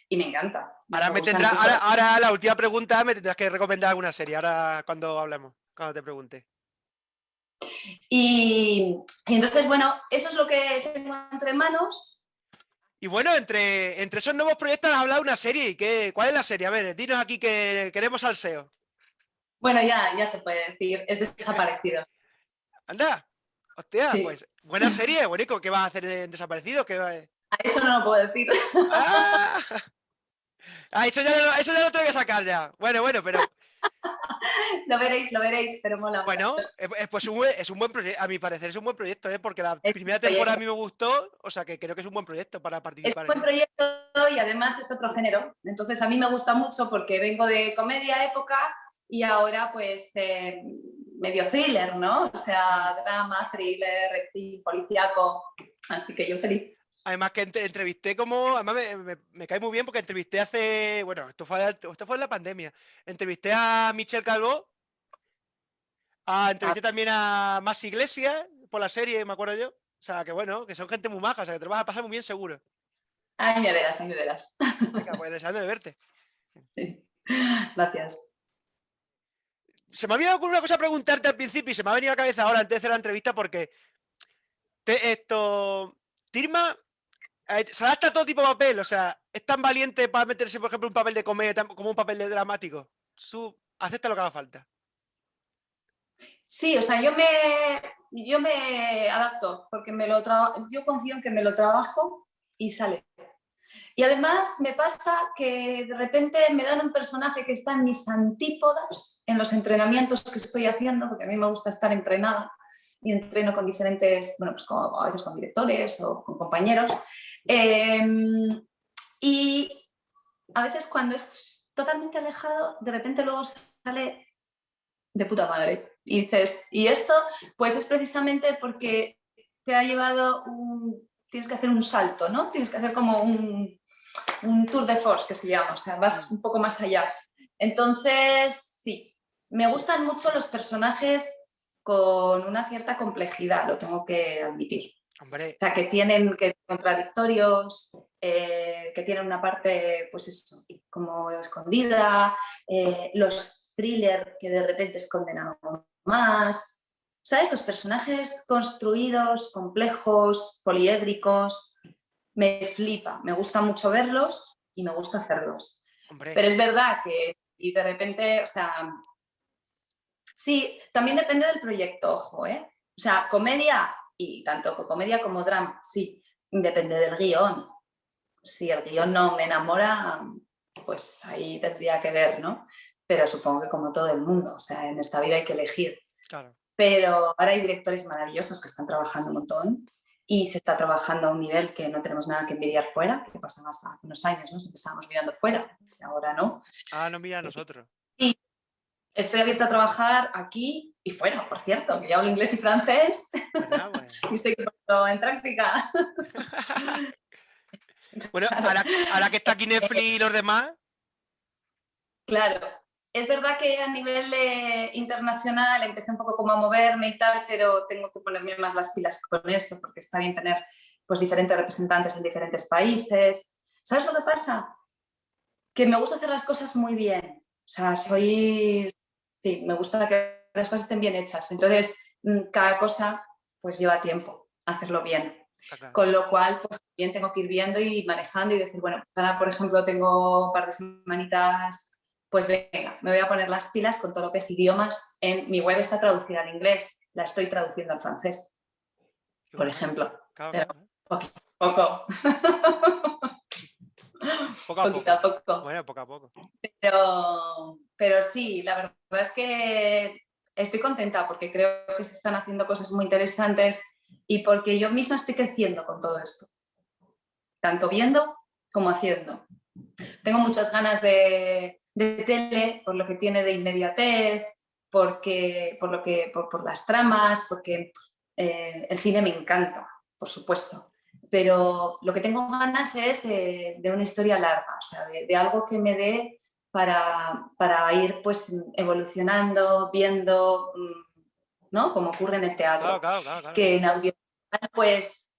y me encanta, Ahora me me gustan tendrá, mucho. ahora la última pregunta me tendrás que recomendar alguna serie, ahora cuando hablemos, cuando te pregunte. Y entonces, bueno, eso es lo que tengo entre manos. Y bueno, entre esos nuevos proyectos has hablado de una serie. ¿Cuál es la serie? A ver, dinos aquí que queremos salseo. Bueno, ya se puede decir, es desaparecido. Anda, hostia, Sí, pues buena serie, bonito. ¿Qué vas a hacer en Desaparecidos? a eso no lo puedo decir. ¡Ah! Ah, eso ya lo tengo que sacar ya. Bueno, pero Lo veréis, pero mola mucho. bueno, pues es un buen proyecto. A mi parecer es un buen proyecto, ¿eh? Porque la Es primera un temporada a proyecto, mí me gustó, o sea que creo que es un buen proyecto para es un participar en buen él. proyecto y además es otro género. Entonces a mí me gusta mucho porque vengo de comedia época y ahora pues medio thriller, ¿no? O Mm. sea, drama, thriller, policíaco. Así que yo feliz. Además que entrevisté como, además me cae muy bien porque entrevisté hace, bueno, esto fue en la pandemia. Entrevisté a Michelle Calvo, entrevisté también a Más Iglesias por la serie, me acuerdo yo. O sea, que bueno, que son gente muy maja, o sea, que te lo vas a pasar muy bien seguro. Ay, me verás, ay, me verás. Venga, pues deseando de verte. Sí. Gracias. Se me había ocurrido una cosa a preguntarte al principio y se me ha venido a la cabeza ahora antes de hacer la entrevista porque Tirma se adapta a todo tipo de papel, o sea, es tan valiente para meterse, por ejemplo, un papel de comedia como un papel de dramático. Tú acepta lo que haga falta. Sí, o sea, yo me adapto porque yo confío en que me lo trabajo y sale. Y además me pasa que de repente me dan un personaje que está en mis antípodas, en los entrenamientos que estoy haciendo, porque a mí me gusta estar entrenada y entreno con diferentes, bueno, pues a veces con directores o con compañeros. Y a veces cuando es totalmente alejado, de repente luego sale de puta madre. Y dices, y esto pues es precisamente porque te ha llevado tienes que hacer un salto, ¿no? Tienes que hacer como un tour de force que se llama, o sea, vas un poco más allá. Entonces, sí, me gustan mucho los personajes con una cierta complejidad, lo tengo que admitir. Hombre, O sea, que tienen que contradictorios, que tienen una parte, pues eso, como escondida, los thrillers que de repente esconden algo más. ¿Sabes? Los personajes construidos, complejos, poliédricos, me flipa, me gusta mucho verlos y me gusta hacerlos. hombre. Pero es verdad que, y de repente, o sea, sí, también depende del proyecto, ojo, ¿eh? O sea, comedia, y tanto comedia como drama, sí, depende del guión. Si el guión no me enamora, pues ahí tendría que ver, ¿no? Pero supongo que como todo el mundo, o sea, en esta vida hay que elegir. Claro. Pero ahora hay directores maravillosos que están trabajando un montón y se está trabajando a un nivel que no tenemos nada que envidiar fuera, que pasaba hasta hace unos años, ¿no? Siempre estábamos mirando fuera, ahora no. Ah, no mira a nosotros. Estoy abierta a trabajar aquí y fuera, por cierto, que yo hablo inglés y francés ¿Verdad? Pues, y estoy poniendo en práctica. bueno, Claro. ahora que está aquí Netflix y los demás, Claro, es verdad que a nivel internacional empecé un poco como a moverme y tal, pero tengo que ponerme más las pilas con eso, porque está bien tener pues diferentes representantes en diferentes países. ¿Sabes lo que pasa? Que me gusta hacer las cosas muy bien. O sea, sí, me gusta que las cosas estén bien hechas. Entonces, cada cosa pues lleva tiempo hacerlo bien. está claro. Con lo cual, pues también tengo que ir viendo y manejando y decir, bueno, pues ahora, por ejemplo, tengo un par de semanitas, pues venga, me voy a poner las pilas con todo lo que es idiomas. Mi web está traducida al inglés, la estoy traduciendo al francés, Qué por bueno. ejemplo. Claro, Pero claro. poco. Poco a Poquito a poco. poco. Bueno, poco a poco. Pero sí, la verdad es que estoy contenta porque creo que se están haciendo cosas muy interesantes y porque yo misma estoy creciendo con todo esto, tanto viendo como haciendo. Tengo muchas ganas de tele, por lo que tiene de inmediatez, por las tramas, porque el cine me encanta, por supuesto. Pero lo que tengo ganas es de una historia larga, o sea, de algo que me dé para ir pues evolucionando, viendo, ¿no? Como ocurre en el Claro, teatro. claro, claro, claro. Que en audiovisual, pues,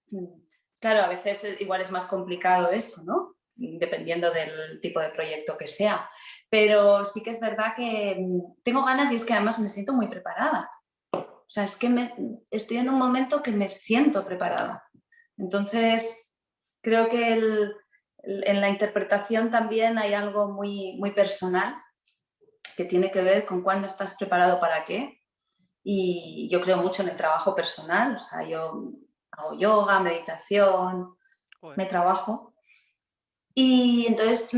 claro, a veces igual es más complicado eso, ¿no? Dependiendo del tipo de proyecto que sea. Pero sí que es verdad que tengo ganas y es que además me siento muy preparada. O sea, es que estoy en un momento que me siento preparada. Entonces, creo que en la interpretación también hay algo muy, muy personal que tiene que ver con cuándo estás preparado para qué. Y yo creo mucho en el trabajo personal. O sea, yo hago yoga, meditación, Joder. me trabajo. Y entonces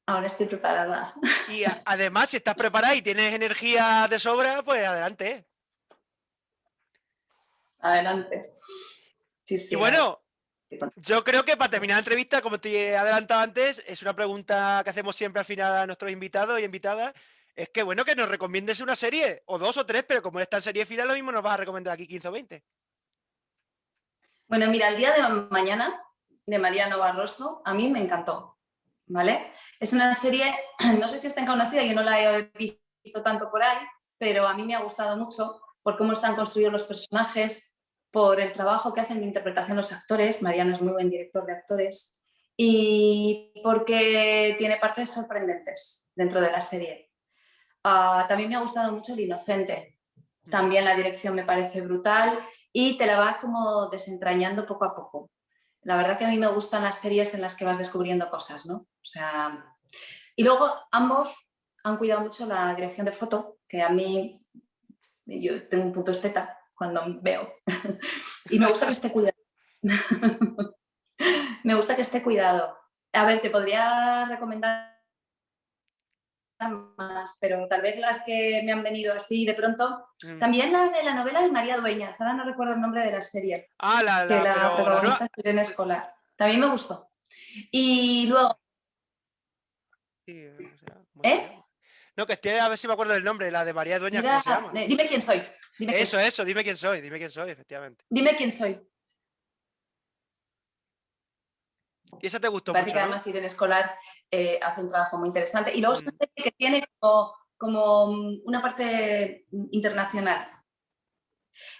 ahora estoy preparada. Y además, si estás preparada y tienes energía de sobra, pues adelante. Adelante. Sí, Y sí. bueno, yo creo que para terminar la entrevista, como te he adelantado antes, es una pregunta que hacemos siempre al final a nuestros invitados y invitadas. Es que bueno, que nos recomiendes una serie, o dos o tres, pero como esta serie final, lo mismo nos vas a recomendar aquí 15 o 20. Bueno, mira, el día de mañana de Mariano Barroso a mí me encantó, ¿vale? Es una serie, no sé si es tan conocida, yo no la he visto tanto por ahí, pero a mí me ha gustado mucho por cómo están construidos los personajes, por el trabajo que hacen de interpretación los actores. Mariano es muy buen director de actores y porque tiene partes sorprendentes dentro de la serie. También me ha gustado mucho El Inocente. También la dirección me parece brutal y te la vas como desentrañando poco a poco. La verdad que a mí me gustan las series en las que vas descubriendo cosas, ¿no? O sea, y luego ambos han cuidado mucho la dirección de foto, que a mí, yo tengo un punto esteta cuando veo. Y me gusta que esté cuidado. Me gusta que esté cuidado. A ver, te podría recomendar más, pero tal vez las que me han venido así de pronto. También la de la novela de María Dueñas, ahora no recuerdo el nombre de la serie, Ah, que la pero la nueva. protagoniza es Irene Escolar. También me gustó. Y luego, Sí, ¿cómo se ¿eh? llama? No, que estoy a ver si me acuerdo del nombre, la de María Dueñas, ¿cómo Era, se llama? dime quién soy. Eso, dime quién soy, efectivamente. Dime quién soy. Y esa te Me gustó parece que mucho, ¿no? además Irene Escolar hace un trabajo muy interesante. Y luego es una Mm. serie que tiene como una parte internacional.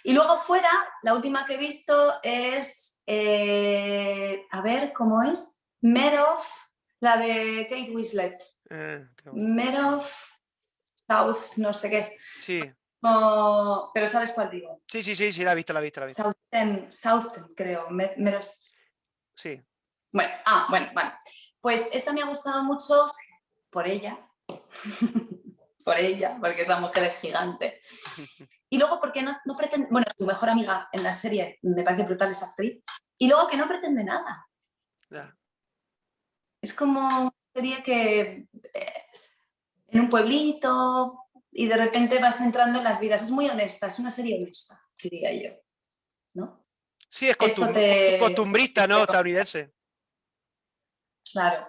Y luego fuera, la última que he visto es, a ver, ¿cómo es? Meroff, la de Kate Winslet. Qué bueno. Meroff, South, no sé qué. Sí, Pero ¿sabes cuál digo? sí, la he visto, la he visto, la he visto. Southern, creo. Meroff. Sí. Bueno, bueno, vale. Pues esta me ha gustado mucho por ella. Por ella, porque esa mujer es gigante. Y luego, porque no pretende, bueno, su mejor amiga en la serie, me parece brutal esa actriz, y luego que no pretende nada. Ya. Es como una serie que en un pueblito y de repente vas entrando en las vidas. Es muy honesta, es una serie honesta, diría yo, ¿no? Sí, es Esto te... costumbrista, ¿no? Estadounidense. Claro.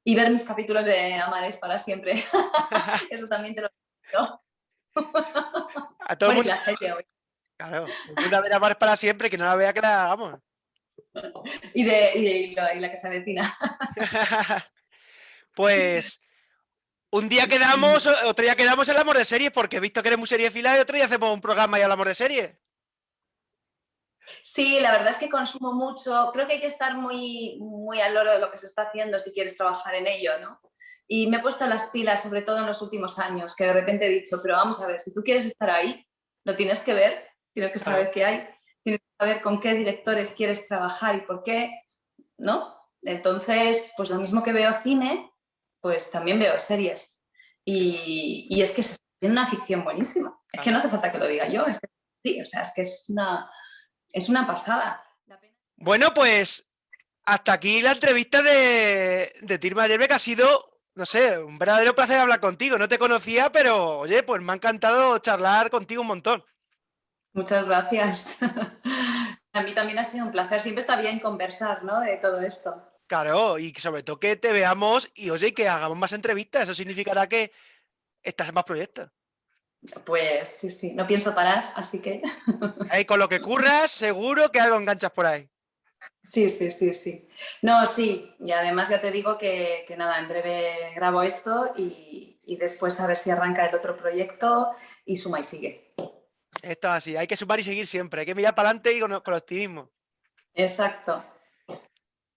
Y ver mis capítulos de Amares para siempre. Eso también te lo digo. A todo el Bueno, y mundo, la serie hoy. claro, todo el mundo a ver a Mar para siempre, que no la vea que la vamos. Y la que se avecina. Pues un día quedamos, otro día quedamos en el amor de series, porque he visto que eres muy seriefila y otro día hacemos un programa y hablamos de series. Sí, la verdad es que consumo mucho. Creo que hay que estar muy al loro de lo que se está haciendo si quieres trabajar en ello, ¿no? Y me he puesto las pilas, sobre todo en los últimos años, que de repente he dicho, pero vamos a ver, si tú quieres estar ahí, lo tienes que ver, tienes que Claro. saber qué hay, tienes que saber con qué directores quieres trabajar y por qué, ¿no? Entonces, pues lo mismo que veo cine, pues también veo series. Y es que se tiene una ficción buenísima. Es que no hace falta que lo diga yo, es que sí, o sea, es que es una pasada. Bueno, pues hasta aquí la entrevista de Tirma Yerbe, que ha sido, no sé, un verdadero placer hablar contigo. No te conocía, pero oye, pues me ha encantado charlar contigo un montón. Muchas gracias. A mí también ha sido un placer. Siempre está bien conversar, ¿no? De todo esto. Claro, y sobre todo que te veamos y oye, que hagamos más entrevistas. Eso significará que estás en más proyectos. Pues sí, sí, no pienso parar, así que Con lo que curras, seguro que algo enganchas por ahí. sí, sí, sí, sí. No, sí, y además ya te digo que nada, en breve grabo esto y después a ver si arranca el otro proyecto y suma y sigue. Esto es así, hay que sumar y seguir siempre, hay que mirar para adelante y con optimismo. Exacto.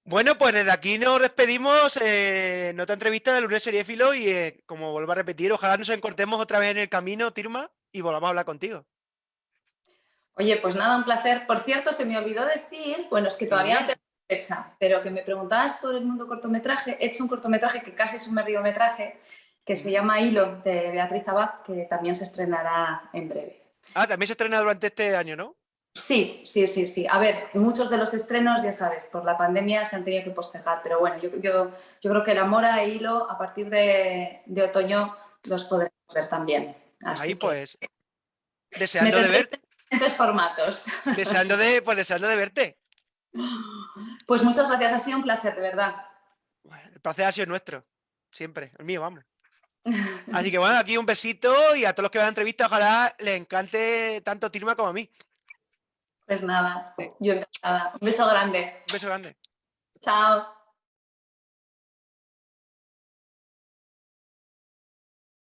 Bueno, pues desde aquí nos despedimos en otra entrevista de Lunes Seriéfilo y como vuelvo a repetir, ojalá nos encontremos otra vez en el camino, Tirma, y volvamos a hablar contigo. Oye, pues nada, un placer. Por cierto, se me olvidó decir, bueno, es que todavía no Sí. tengo fecha, pero que me preguntabas por el mundo cortometraje. He hecho un cortometraje que casi es un mediometraje, que se llama Hilo, de Beatriz Abad, que también se estrenará en breve. Ah, también se estrena durante este año, ¿no? Sí, sí, sí, sí. A ver, muchos de los estrenos, ya sabes, por la pandemia se han tenido que postergar, pero bueno, yo creo que La Mora e Hilo a partir de otoño los podremos ver también. Ahí Así que pues, me deseando de tendréis verte, en diferentes formatos. deseando de verte. Pues muchas gracias, ha sido un placer, de verdad. Bueno, el placer ha sido nuestro, siempre, el mío, vamos. Así que bueno, aquí un besito y a todos los que vean la entrevista, ojalá les encante tanto Tirma como a mí. Pues nada, Sí, yo encantada. Un beso grande. un beso grande. Chao.